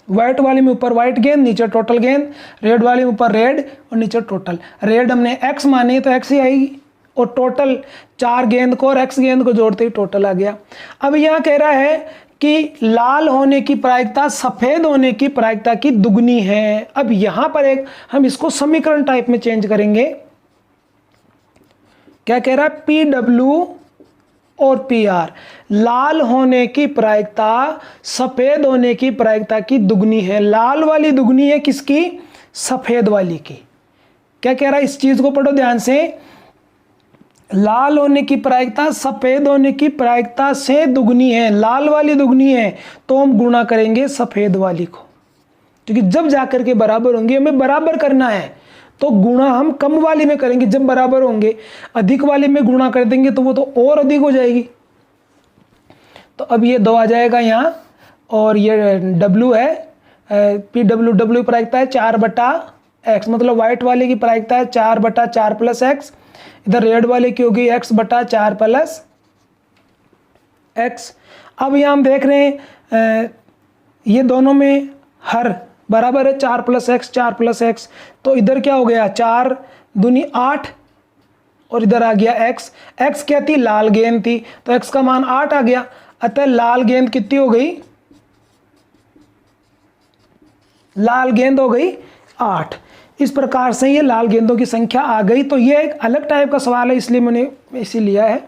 व्हाइट वाले में ऊपर व्हाइट गेंद, नीचे टोटल गेंद, रेड वाले में ऊपर रेड और नीचे टोटल। रेड हमने x मानी तो x ही आएगी, और टोटल 4 गेंद को और x गेंद को जोड़ते ही टोटल आ गया। अब यहाँ कह रहा है कि लाल होने की प्रायिकता सफ़ेद होने की प्रायिकता की दुगनी है। अब यहाँ पर एक हम इसको समीकरण टाइप में चेंज करेंगे। क्या कह रहा है, PW और PR, लाल होने की प्रायिकता सफ़ेद होने की प्रायिकता की दुगनी है। लाल वाली दुगनी है किसकी, सफ़ेद वाली की। क्या कह रहा है, इस चीज़ को पढ़ो ध्यान से, लाल होने की प्रायिकता सफ़ेद होने की प्रायिकता से दुगनी है। लाल वाली दुगनी है तो हम गुणा करेंगे सफ़ेद वाली को, क्योंकि जब जाकर के बराबर होंगे, हमें बराबर करना है तो गुणा हम कम वाली में करेंगे जब बराबर होंगे। अधिक वाली में गुणा कर देंगे तो वो तो और अधिक हो जाएगी। तो अब ये 2 आ जाएगा यहाँ, और ये W है, PW प्रायिकता है 4/x, मतलब व्हाइट वाले की प्रायिकता है 4/4 + x। इधर रेड वाले की होगी x/4 + x। अब यहाँ हम देख रहे हैं ये दोनों में हर बराबर है, 4 + x 4 + x। तो इधर क्या हो गया, 4 दूनी 8, और इधर आ गया x। x क्या थी, लाल गेंद थी, तो x का मान 8 आ गया। अतः लाल गेंद कितनी हो गई, लाल गेंद हो गई 8। इस प्रकार से ये लाल गेंदों की संख्या आ गई। तो ये एक अलग टाइप का सवाल है, इसलिए मैंने इसे लिया है।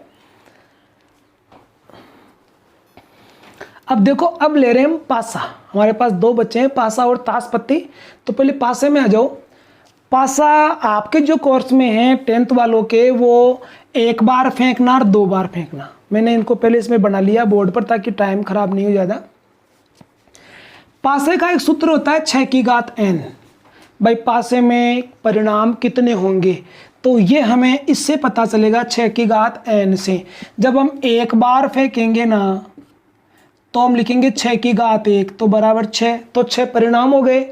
अब देखो, अब ले रहे हैं हम पासा। हमारे पास 2 बच्चे हैं, पासा और ताश पत्ती। तो पहले पासे में आ जाओ। पासा आपके जो कोर्स में है 10th वालों के, वो 1 बार फेंकना और 2 बार फेंकना। मैंने इनको पहले इसमें बना लिया बोर्ड पर ताकि टाइम खराब नहीं हो ज़्यादा। पासे का एक सूत्र होता है 6 की घात n। भाई पासे में परिणाम कितने होंगे, तो ये हमें इससे पता चलेगा 6 की घात n से। जब हम 1 बार फेंकेंगे ना, तो हम लिखेंगे 6 की घात 1 तो बराबर 6, तो 6 परिणाम हो गए।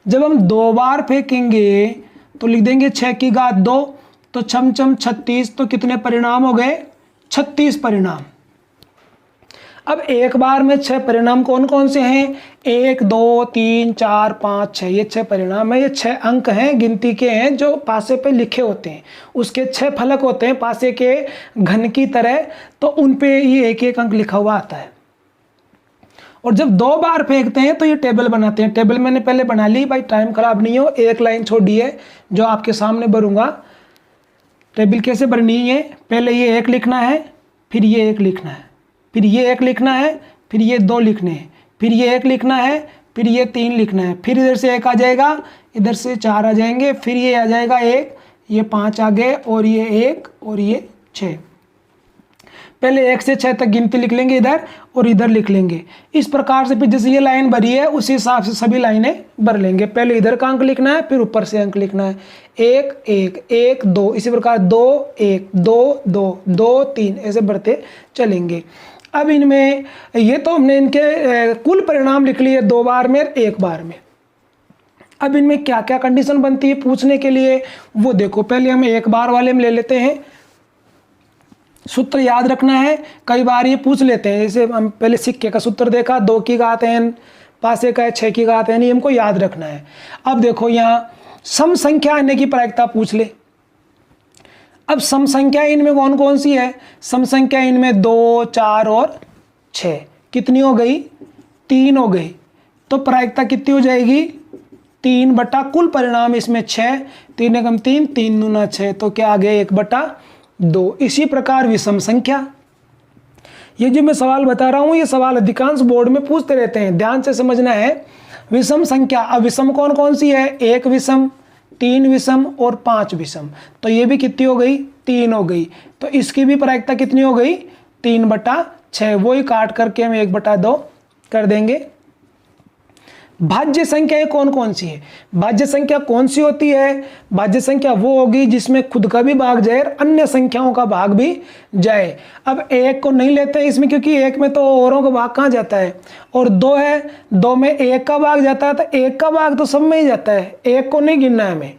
जब हम 2 बार फेंकेंगे तो लिख देंगे 6 की घात 2, तो छम 36, तो कितने परिणाम हो गए, 36 परिणाम। अब 1 बार में 6 परिणाम कौन कौन से हैं, 1 2 3 4 5 6, ये 6 परिणाम है। ये 6 अंक हैं, गिनती के हैं, जो पासे पे लिखे होते हैं। उसके 6 फलक होते हैं पासे के घन की तरह, तो उन पे ये एक एक अंक लिखा हुआ आता है। और जब 2 बार फेंकते हैं तो ये टेबल बनाते हैं। टेबल मैंने पहले बना ली, भाई टाइम खराब नहीं हो, एक लाइन छोड़ी है जो आपके सामने भरूंगा। टेबल कैसे भरनी है, पहले ये 1 लिखना है, फिर ये 1 लिखना है, फिर ये 1 लिखना है, फिर ये 2 लिखने हैं, फिर ये 1 लिखना है, फिर ये 3 लिखना है, फिर इधर से 1 आ जाएगा, इधर से 4 आ जाएंगे, फिर ये आ जाएगा 1, ये 5 आ गए, और ये 1 और ये 6। पहले 1 से 6 तक गिनती लिख लेंगे इधर, और इधर लिख लेंगे। इस प्रकार से फिर जैसे ये लाइन भरी है उसी हिसाब से सभी लाइनें भर लेंगे। पहले इधर का अंक लिखना है, फिर ऊपर से अंक लिखना है, 1 1 1 2, इसी प्रकार 2 1 2 2 2 3, ऐसे बढ़ते चलेंगे। अब इनमें ये तो हमने इनके कुल परिणाम लिख लिए 2 बार में 1 बार में। अब इनमें क्या क्या कंडीशन बनती है पूछने के लिए, वो देखो। पहले हम 1 बार वाले में ले लेते हैं। सूत्र याद रखना है, कई बार ये पूछ लेते हैं। जैसे हम पहले सिक्के का सूत्र देखा, 2 की घात n पासे का है 6 की घात, यानी हमको याद रखना है। अब देखो यहाँ सम संख्या आने की प्रायिकता पूछ ले। अब सम संख्या इनमें कौन कौन सी है? सम संख्या इनमें 2, 4 और 6। कितनी हो गई? 3 हो गई। तो प्रायिकता कितनी हो जाएगी? 3 बटा कुल परिणाम इसमें 6, 3 एकम 3, 3 दूना 6, तो क्या आ गया 1 बटा 2। इसी प्रकार विषम संख्या, ये जो मैं सवाल बता रहा हूँ ये सवाल अधिकांश बोर्ड में पूछते रहते हैं, ध्यान से समझना है। विषम संख्या, अब विषम कौन कौन सी है? 1 विषम, 3 विषम और 5 विषम। तो ये भी कितनी हो गई? 3 हो गई। तो इसकी भी प्रायिकता कितनी हो गई? 3 बटा 6। वही काट करके हम 1 बटा 2 कर देंगे। भाज्य संख्याएं कौन कौन सी है? भाज्य संख्या कौन सी होती है? भाज्य संख्या वो होगी जिसमें खुद का भी भाग जाए और अन्य संख्याओं का भाग भी जाए। अब 1 को नहीं लेते हैं इसमें, क्योंकि 1 में तो औरों का भाग कहाँ जाता है, और 2 है, 2 में 1 का भाग जाता है, तो 1 का भाग तो सब में ही जाता है, 1 को नहीं गिनना है हमें,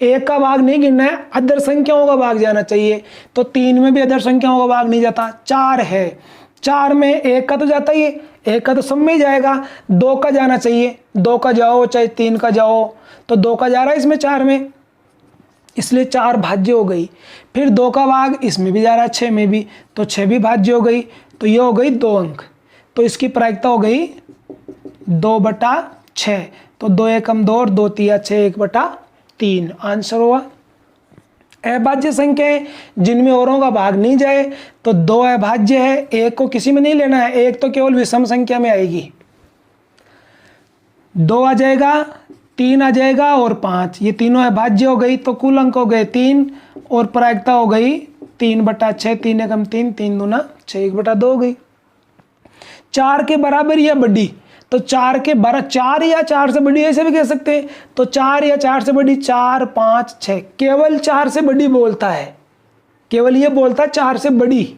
1 का भाग नहीं गिनना है, अदर संख्याओं का भाग जाना चाहिए। तो 3 में भी अदर संख्याओं का भाग नहीं जाता। 4 है, 4 में 1 का तो जाता ही है, 1 का तो सब में ही जाएगा, 2 का जाना चाहिए, 2 का जाओ चाहे 3 का जाओ, तो 2 का जा रहा है इसमें 4 में, इसलिए 4 भाज्य हो गई। फिर 2 का भाग इसमें भी जा रहा है 6 में भी, तो 6 भी भाज्य हो गई। तो ये हो गई 2 अंक, तो इसकी प्रायिकता हो गई 2 बटा 6। तो 2 एकम 2 और 2 तिया 6, 1 बटा 3 आंसर हुआ। अभाज्य संख्याएं जिनमें औरों का भाग नहीं जाए, तो 2 अभाज्य है, 1 को किसी में नहीं लेना है, 1 तो केवल विषम संख्या में आएगी। 2 आ जाएगा, 3 आ जाएगा और 5, ये तीनों अभाज्य हो गई। तो कुल अंक हो गए 3 और प्रायिकता हो गई 3 बटा 6, 3 एकम 3, 3 दूना 6, 1 बटा 2 हो गई। 4 के बराबर या बड़ी, तो 4 के बराबर, 4 या 4 से बड़ी ऐसे भी कह सकते हैं। तो 4 या 4 से बड़ी, 4, 5, 6, केवल 4 से बड़ी बोलता है, केवल ये बोलता है 4 से बड़ी,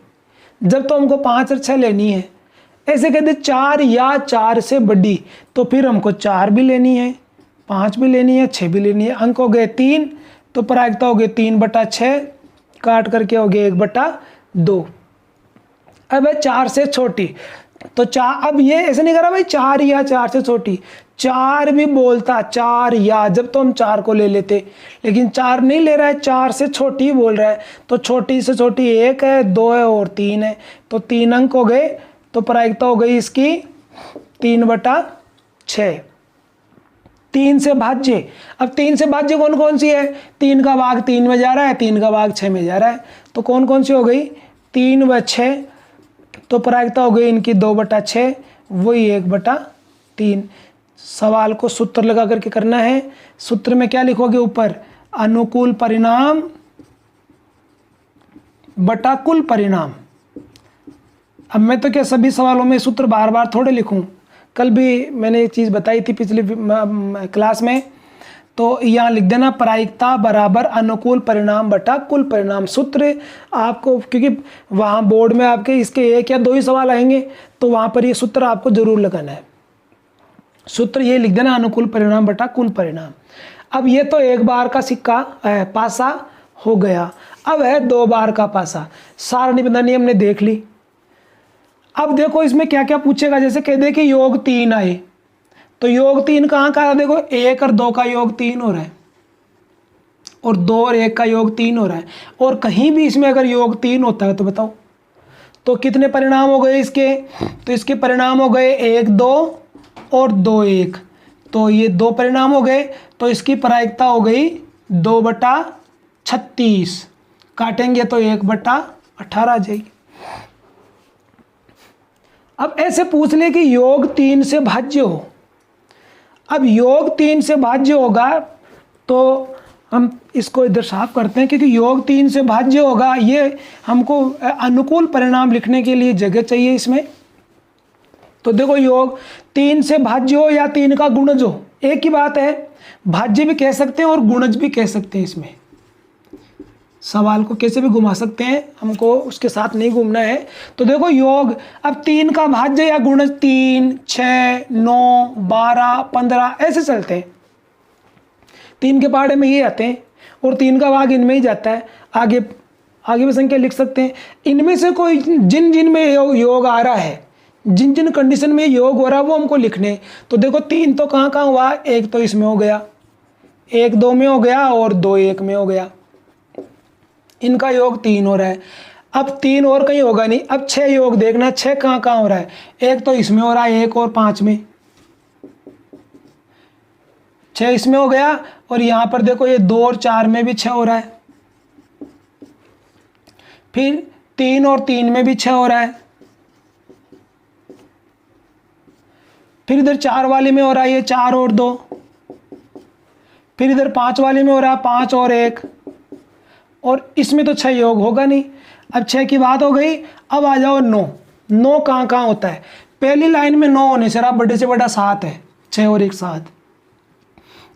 जब तो हमको 5 और 6 लेनी है। ऐसे कहते 4 या 4 से बड़ी, तो फिर हमको 4 भी लेनी है, 5 भी लेनी है, 6 भी लेनी है। अंक हो गए 3, तो प्रायिकता हो गई 3 बटा 6, काट करके हो गए 1 बटा 2। अब है 4 से छोटी, तो 4, अब ये ऐसे नहीं करा भाई 4 या 4 से छोटी, 4 भी बोलता, 4 या, जब तो हम 4 को ले लेते, लेकिन 4 नहीं ले रहा है, 4 से छोटी ही बोल रहा है। तो छोटी से छोटी 1 है, 2 है और 3 है, तो 3 अंक हो गए। तो प्रायिकता हो गई इसकी 3 बटा 6। 3 से भाज्य, अब 3 से भाज्य कौन कौन सी है? 3 का भाग 3 में जा रहा है, 3 का भाग 6 में जा रहा है, तो कौन कौन सी हो गई? 3 व 6। तो प्रायिकता हो गई इनकी 2 बटा 6, वही 1 बटा 3। सवाल को सूत्र लगा करके करना है। सूत्र में क्या लिखोगे ऊपर? अनुकूल परिणाम बटा कुल परिणाम। अब मैं तो क्या सभी सवालों में सूत्र बार बार थोड़े लिखूं, कल भी मैंने एक चीज़ बताई थी पिछली क्लास में, तो यहाँ लिख देना प्रायिकता बराबर अनुकूल परिणाम बटा कुल परिणाम। सूत्र आपको, क्योंकि वहाँ बोर्ड में आपके इसके 1 या 2 ही सवाल आएंगे, तो वहाँ पर ये सूत्र आपको जरूर लगाना है। सूत्र ये लिख देना अनुकूल परिणाम बटा कुल परिणाम। अब ये तो 1 बार का सिक्का पासा हो गया, अब है 2 बार का पासा। सारणी बंधनी हमने देख ली। अब देखो इसमें क्या क्या पूछेगा, जैसे कह दे कि योग 3 आए, तो योग 3 कहाँ का? देखो 1 और 2 का योग 3 हो रहा है, और 2 और 1 का योग 3 हो रहा है, और कहीं भी इसमें अगर योग 3 होता है तो बताओ, तो कितने परिणाम हो गए इसके? तो इसके परिणाम हो गए 1 2 और 2 1, तो ये 2 परिणाम हो गए। तो इसकी प्रायिकता हो गई 2 बटा 36, काटेंगे तो 1 बटा 18 आ जाएगी। अब ऐसे पूछ ले कि योग 3 से भाज्य हो। अब योग 3 से भाज्य होगा, तो हम इसको इधर साफ करते हैं, क्योंकि योग 3 से भाज्य होगा, ये हमको अनुकूल परिणाम लिखने के लिए जगह चाहिए इसमें। तो देखो योग 3 से भाज्य हो या 3 का गुणज हो, एक ही बात है, भाज्य भी कह सकते हैं और गुणज भी कह सकते हैं। इसमें सवाल को कैसे भी घुमा सकते हैं, हमको उसके साथ नहीं घूमना है। तो देखो योग, अब 3 का भाज्य या गुणज 3, 6, 9, 12, 15 ऐसे चलते हैं, 3 के पहाड़े में ये आते हैं, और 3 का भाग इनमें ही जाता है। आगे भी संख्या लिख सकते हैं। इनमें से कोई जिन जिन में योग आ रहा है, जिन जिन कंडीशन में योग हो रहा है वो हमको लिखने। तो देखो 3 तो कहाँ कहाँ हुआ, एक तो इसमें हो गया, 1 2 में हो गया और 2 1 में हो गया, इनका योग 3 हो रहा है। अब 3 और कहीं होगा नहीं। अब 6 योग देखना, 6 कहाँ कहाँ हो रहा है, एक तो इसमें हो रहा है, 1 और 5 में, 6 इसमें हो गया, और यहाँ पर देखो ये 2 और 4 में भी 6 हो रहा है, फिर 3 और 3 में भी 6 हो रहा है, फिर इधर 4 वाली में हो रहा है ये 4 और 2, फिर इधर 5 वाली में हो रहा है 5 और 1, और इसमें तो 6 योग होगा नहीं। अब 6 की बात हो गई। अब आ जाओ 9। 9 कहाँ कहाँ होता है, पहली लाइन में 9 होने से रहा, बड़े से बड़ा 7 है, 6 और 1 7।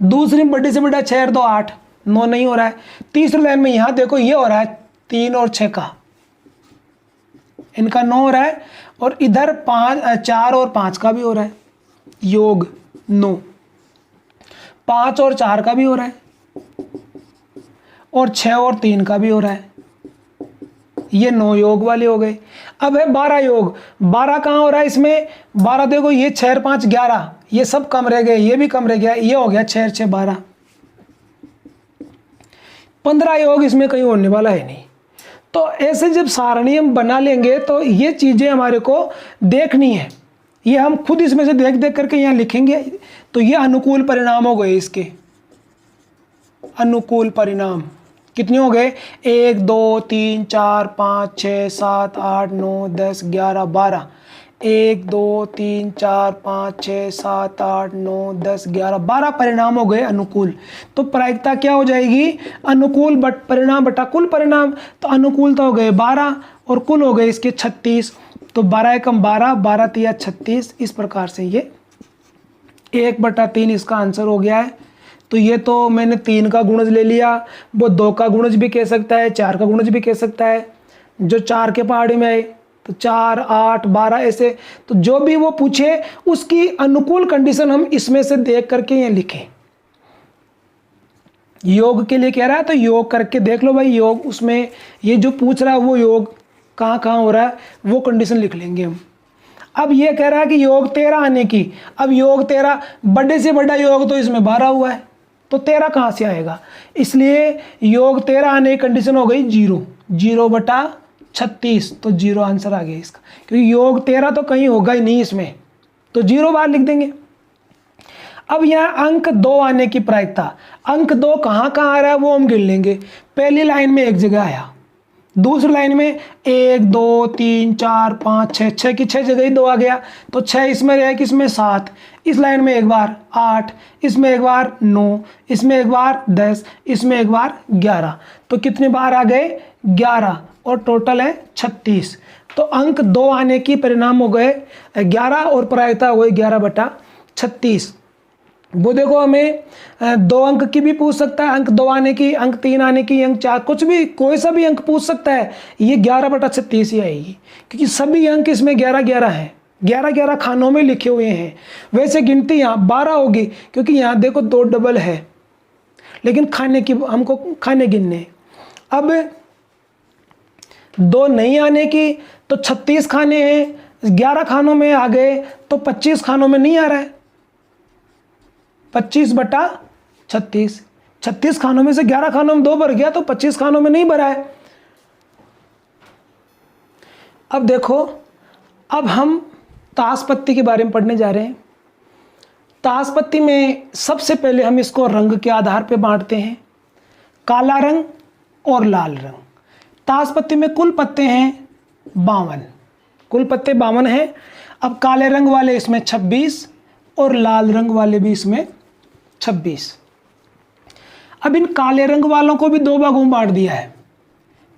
दूसरी में बड़े से बड़ा 6 और 2 8, 9 नहीं हो रहा है। तीसरी लाइन में यहाँ देखो ये हो रहा है 3 और 6 का, इनका 9 हो रहा है, और इधर 4 और 5 का भी हो रहा है योग 9, 5 और 4 का भी हो रहा है, और 6 और 3 का भी हो रहा है। ये 9 योग वाले हो गए। अब है 12 योग। 12 कहाँ हो रहा है इसमें, 12 देखो ये 6 और 5 11, ये सब कम रह गए, ये भी कम रह गया, ये हो गया 6 और 6 12। 15 योग इसमें कहीं होने वाला है नहीं। तो ऐसे जब सारणी हम बना लेंगे तो ये चीज़ें हमारे को देखनी है, ये हम खुद इसमें से देख देख करके यहाँ लिखेंगे। तो ये अनुकूल परिणाम हो गए इसके। अनुकूल परिणाम कितने हो गए, 1 2 3 4 5 6 7 8 9 10 11 12, 1 2 3 4 5 6 7 8 9 10 11 12 परिणाम हो गए अनुकूल। तो प्रायिकता क्या हो जाएगी, अनुकूल बट परिणाम बटा कुल परिणाम। तो अनुकूलता हो गए 12 और कुल हो गए इसके 36। तो 12 एकम 12, 12 तिया 36। इस प्रकार से ये 1/3 इसका आंसर हो गया है। तो ये तो मैंने 3 का गुणज ले लिया, वो 2 का गुणज भी कह सकता है, 4 का गुणज भी कह सकता है, जो 4 के पहाड़ी में आए तो 4 8 12 ऐसे। तो जो भी वो पूछे उसकी अनुकूल कंडीशन हम इसमें से देख करके ये लिखें। योग के लिए कह रहा है तो योग करके देख लो भाई, योग उसमें ये जो पूछ रहा है वो योग कहाँ कहाँ हो रहा है वो कंडीशन लिख लेंगे हम। अब ये कह रहा है कि योग 13 आने की। अब योग 13 बड़े से बड़ा योग तो इसमें 12 हुआ है, तो 13 कहाँ से आएगा, इसलिए योग 13 आने की कंडीशन हो गई 0, 0/36। तो 0 आंसर आ गया इसका, क्योंकि योग 13 तो कहीं होगा ही नहीं इसमें, तो 0 बाहर लिख देंगे। अब यहाँ अंक 2 आने की प्रायिकता, अंक 2 कहाँ कहाँ आ रहा है वो हम गिन लेंगे। पहली लाइन में एक जगह आया, दूसरी लाइन में 1 2 3 4 5 6, 6 की 6 जगह ही 2 आ गया, तो 6 इसमें रहे, किसमें 7, इस लाइन में एक बार 8, इसमें एक बार 9, इसमें एक बार 10, इसमें एक बार 11। तो कितने बार आ गए 11, और टोटल है 36। तो अंक 2 आने की परिणाम हो गए 11 और प्रायिकता हो गई 11/36। वो देखो हमें 2 अंक की भी पूछ सकता है, अंक 2 आने की, अंक 3 आने की, अंक 4, कुछ भी कोई सा भी अंक पूछ सकता है। ये 11/36 ही आएगी, क्योंकि सभी अंक इसमें 11 11 हैं, 11 11 खानों में लिखे हुए हैं। वैसे गिनती यहाँ 12 होगी, क्योंकि यहाँ देखो 2 डबल है, लेकिन खाने की हमको खाने गिनने। अब 2 नहीं आने की, तो 36 खाने हैं, 11 खानों में आ गए, तो 25 खानों में नहीं आ रहा है। 25/36, 36 खानों में से 11 खानों में 2 भर गया, तो 25 खानों में नहीं भरा है। अब देखो, अब हम ताश पत्ती के बारे में पढ़ने जा रहे हैं। ताश पत्ती में सबसे पहले हम इसको रंग के आधार पे बांटते हैं, काला रंग और लाल रंग। ताश पत्ती में कुल पत्ते हैं 52, कुल पत्ते 52 हैं। अब काले रंग वाले इसमें 26 और लाल रंग वाले भी इसमें 26। अब इन काले रंग वालों को भी 2 भागों में बांट दिया है।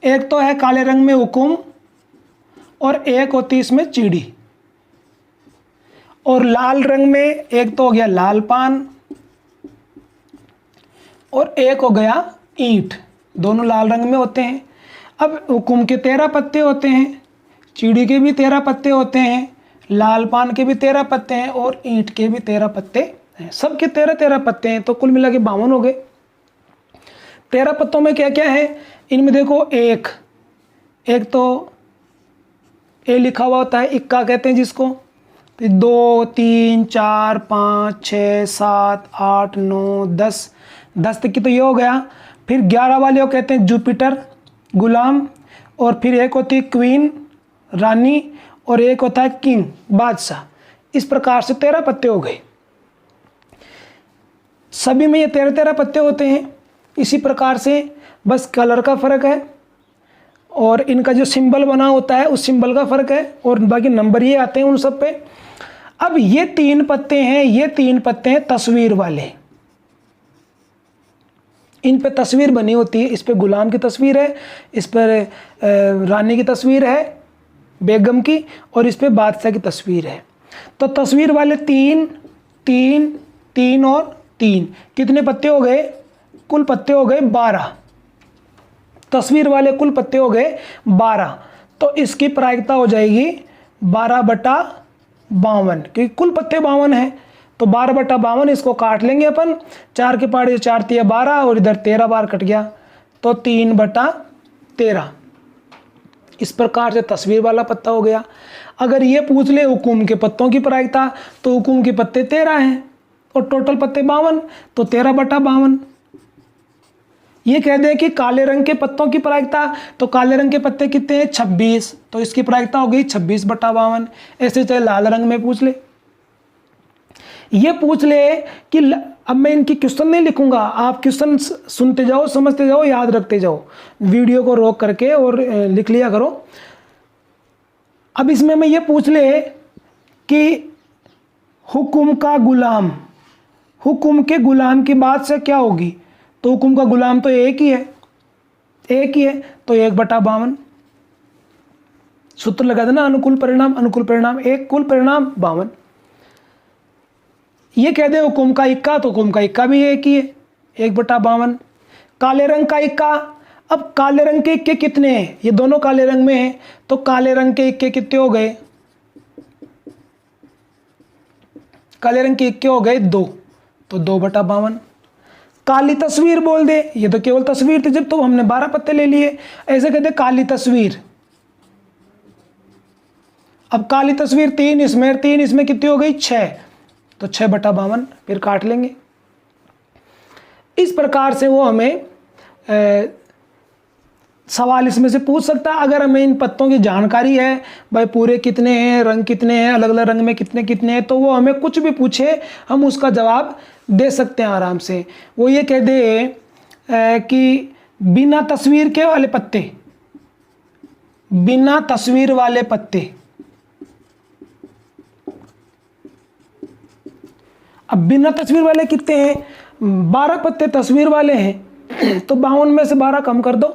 एक तो है काले रंग में हुकुम, और एक होती है इसमें चिड़ी। और लाल रंग में एक तो हो गया लाल पान, और एक हो गया ईंट। दोनों लाल रंग में होते हैं। अब हुकुम के 13 पत्ते होते हैं, चिड़ी के भी 13 पत्ते होते हैं, लाल पान के भी 13 पत्ते हैं, और ईंट के भी 13 पत्ते हैं। सबके 13 पत्ते हैं, तो कुल मिला के 52 हो गए। 13 पत्तों में क्या क्या है, इनमें देखो एक तो ए लिखा हुआ होता है, इक्का कहते हैं जिसको। फिर 2 3 4 5 6 7 8 9 10, 10 तक की तो ये हो गया। फिर 11 वाले को कहते हैं जुपिटर, गुलाम। और फिर एक होती है क्वीन, रानी। और एक होता है किंग, बादशाह। इस प्रकार से 13 पत्ते हो गए। सभी में ये 13-13 पत्ते होते हैं। इसी प्रकार से बस कलर का फ़र्क है और इनका जो सिंबल बना होता है उस सिंबल का फ़र्क है, और बाकी नंबर ये आते हैं उन सब पे। अब ये 3 पत्ते हैं, ये 3 पत्ते हैं तस्वीर वाले। इन पे तस्वीर बनी होती है। इस पे गुलाम की तस्वीर है, इस पर रानी की तस्वीर है, बेगम की, और इस पे बादशाह की तस्वीर है। तो तस्वीर वाले 3 3 3 और 3 कितने पत्ते हो गए? कुल पत्ते हो गए 12। तस्वीर वाले कुल पत्ते हो गए 12। तो इसकी प्रायिकता हो जाएगी 12/52, क्योंकि कुल पत्ते 52 हैं। तो 12/52 इसको काट लेंगे अपन। 4 के पाड़े 4 तिया 12 और इधर 13 बार कट गया, तो 3/13। इस प्रकार से तस्वीर वाला पत्ता हो गया। अगर ये पूछ ले हुकुम के पत्तों की प्रायिकता, तो हुकुम के पत्ते 13 हैं और टोटल पत्ते 52, तो 13/52। ये कह दे कि काले रंग के पत्तों की प्रायिकता, तो काले रंग के पत्ते कितने हैं? 26, तो इसकी प्रायिकता हो गई 26/52। ऐसे चाहे लाल रंग में पूछ ले। ये पूछ ले कि अब मैं इनकी क्वेश्चन नहीं लिखूंगा, आप क्वेश्चन सुनते जाओ, समझते जाओ, याद रखते जाओ, वीडियो को रोक करके और लिख लिया करो। अब इसमें मैं ये पूछ ले कि हुकुम का गुलाम, हुकुम के गुलाम की बात से क्या होगी? तो हुकुम का गुलाम तो एक ही है, एक ही है, तो 1/52। सूत्र लगा देना, अनुकूल परिणाम, अनुकूल परिणाम 1, कुल परिणाम 52। ये कह दे हुकुम का इक्का, तो हुकुम का इक्का भी एक ही है, 1/52। काले रंग का इक्का, अब काले रंग के इक्के कितने हैं? ये दोनों काले रंग में हैं, तो काले रंग के इक्के कितने हो गए? काले रंग के इक्के हो गए 2, तो 2/52। काली तस्वीर बोल दे, ये तो केवल तस्वीर थी जब, तो हमने 12 पत्ते ले लिए। ऐसे कहते काली तस्वीर। अब काली तस्वीर 3 इसमें, 3 इसमें कितनी हो गई? 6, तो 6/52। फिर काट लेंगे। इस प्रकार से वो हमें सवाल इसमें से पूछ सकता है। अगर हमें इन पत्तों की जानकारी है, भाई पूरे कितने हैं, रंग कितने हैं, अलग अलग रंग में कितने कितने हैं, तो वो हमें कुछ भी पूछे हम उसका जवाब दे सकते हैं आराम से। वो ये कह दे कि बिना तस्वीर के वाले पत्ते, बिना तस्वीर वाले पत्ते, अब बिना तस्वीर वाले कितने हैं? 12 पत्ते तस्वीर वाले हैं, तो 52 में से 12 कम कर दो,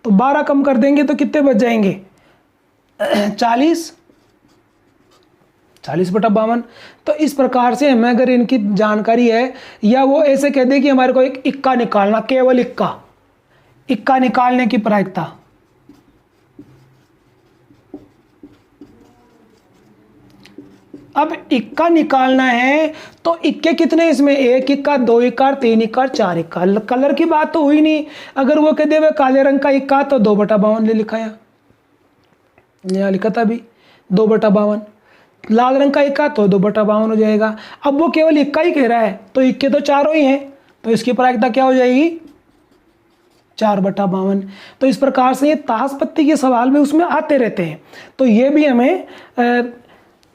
तो 12 कम कर देंगे तो कितने बच जाएंगे? 40, 40/52। तो इस प्रकार से हमें अगर इनकी जानकारी है, या वो ऐसे कह दे कि हमारे को एक इक्का निकालना, केवल इक्का, इक्का निकालने की प्रायिकता, अब इक्का निकालना है तो इक्के कितने इसमें? 1 इक्का, 2 इक्का, 3 इक्का, 4 इक्का। कलर की बात तो हुई नहीं। अगर वो कहते हुए काले रंग का इक्का, तो 2/52 ले लिखा, यहाँ लिखा था अभी 2/52। लाल रंग का इक्का, तो 2/52 हो जाएगा। अब वो केवल इक्का ही कह रहा है, तो इक्के तो चारों ही हैं, तो इसकी प्रायिकता क्या हो जाएगी? 4/52। तो इस प्रकार से ये ताश पत्ती के सवाल भी उसमें आते रहते हैं, तो ये भी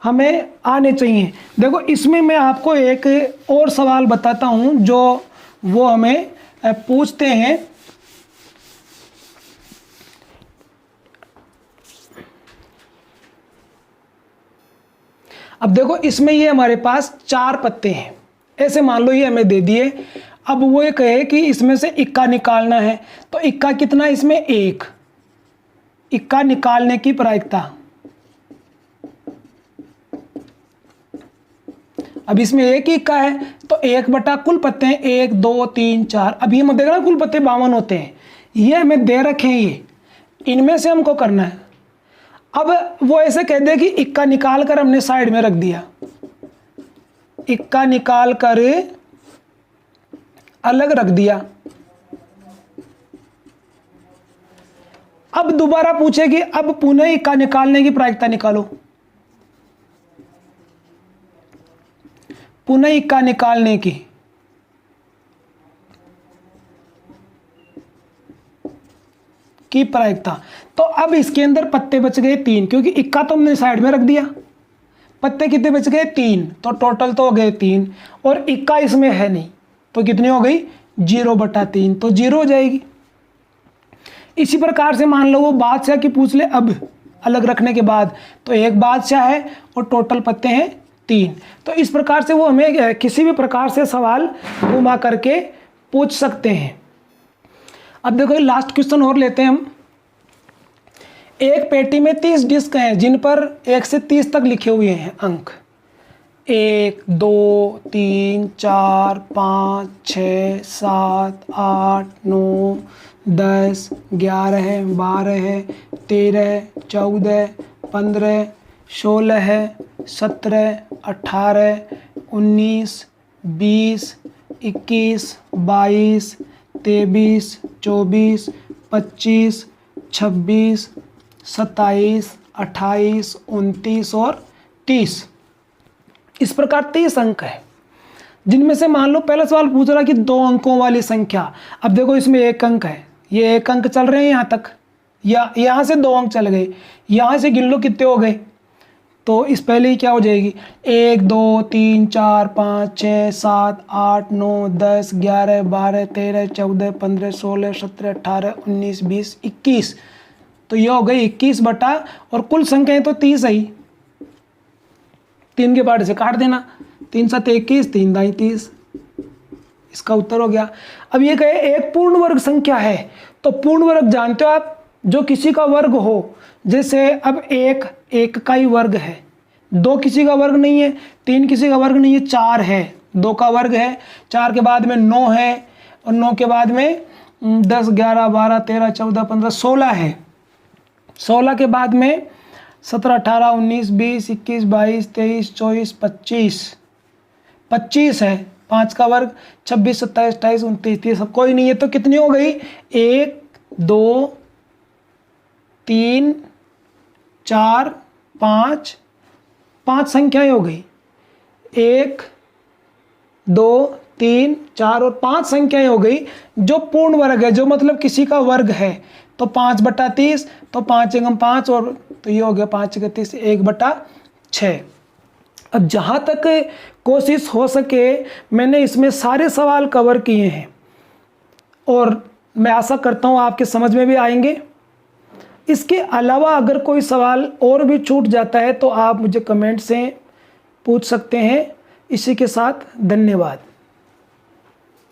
हमें आने चाहिए। देखो इसमें मैं आपको एक और सवाल बताता हूं जो वो हमें पूछते हैं। अब देखो इसमें ये हमारे पास 4 पत्ते हैं, ऐसे मान लो ये हमें दे दिए। अब वो ये कहे कि इसमें से इक्का निकालना है, तो इक्का कितना इसमें? 1। इक्का निकालने की प्रायिकता, अब इसमें 1 ही इक्का है, तो 1 कुल पत्ते हैं 1 2 3 4। अब ये मत देखना कुल पत्ते 52 होते हैं, ये हमें दे रखे हैं, ये इनमें से हमको करना है। अब वो ऐसे कह दे कि इक्का निकाल कर हमने साइड में रख दिया, इक्का निकाल कर अलग रख दिया, अब दोबारा पूछेगी, अब पुनः इक्का निकालने की प्रायिकता निकालो। पुनः इक्का निकालने की प्रायिकता। तो अब इसके अंदर पत्ते बच गए 3, क्योंकि इक्का तो हमने साइड में रख दिया। पत्ते कितने बच गए? 3, तो टोटल तो हो गए 3, और इक्का इसमें है नहीं, तो कितनी हो गई? 0/3, तो 0 हो जाएगी। इसी प्रकार से मान लो वो बादशाह की पूछ ले अब अलग रखने के बाद, तो एक बादशाह है और टोटल पत्ते हैं 3। तो इस प्रकार से वो हमें किसी भी प्रकार से सवाल घुमा करके पूछ सकते हैं। अब देखो लास्ट क्वेश्चन और लेते हैं हम। एक पेटी में 30 डिस्क हैं जिन पर 1 से 30 तक लिखे हुए हैं अंक। 1 2 3 4 5 6 7 8 9 10 11 12 13 14 15 16 17 18 19 20 21 22 23 24 25 26 27 28 29 और 30। इस प्रकार 30 अंक है, जिनमें से मान लो पहला सवाल पूछ रहा कि 2 अंकों वाली संख्या। अब देखो इसमें 1 अंक है, ये 1 अंक चल रहे हैं यहाँ तक, या यहाँ से 2 अंक चल गए, यहाँ से गिन लो कितने हो गए। तो इस पहले ही क्या हो जाएगी? 1 2 3 4 5 6 7 8 9 10 11 12 13 14 15 16 17 18 19 20 21। तो ये हो गई 21 बटा, और कुल संख्याएं तो 30 है ही, 3 के पार्ट से काट देना, 3 7 21 3 दाई 30। इसका उत्तर हो गया। अब ये कहे एक पूर्ण वर्ग संख्या है, तो पूर्ण वर्ग जानते हो आप, जो किसी का वर्ग हो। जैसे अब 1 का ही वर्ग है, 2 किसी का वर्ग नहीं है, 3 किसी का वर्ग नहीं है, 4 है, 2 का वर्ग है, 4 के बाद में 9 है, और 9 के बाद में 10 11 12 13 14 15 16 है, 16 के बाद में 17 18 19 20 21 22 23 24 25 25 है, 5 का वर्ग 26 27 28 29 30, कोई नहीं है। तो कितनी हो गई? 1 2 3 4 5 5 संख्याएं हो गई। 1 2 3 4 और 5 संख्याएं हो गई जो पूर्ण वर्ग है, जो मतलब किसी का वर्ग है। तो 5/30, तो 5 एकम 5, और तो ये हो गया 5 × 30 1/6। अब जहाँ तक कोशिश हो सके मैंने इसमें सारे सवाल कवर किए हैं, और मैं आशा करता हूँ आपके समझ में भी आएंगे। इसके अलावा अगर कोई सवाल और भी छूट जाता है तो आप मुझे कमेंट से पूछ सकते हैं। इसी के साथ धन्यवाद।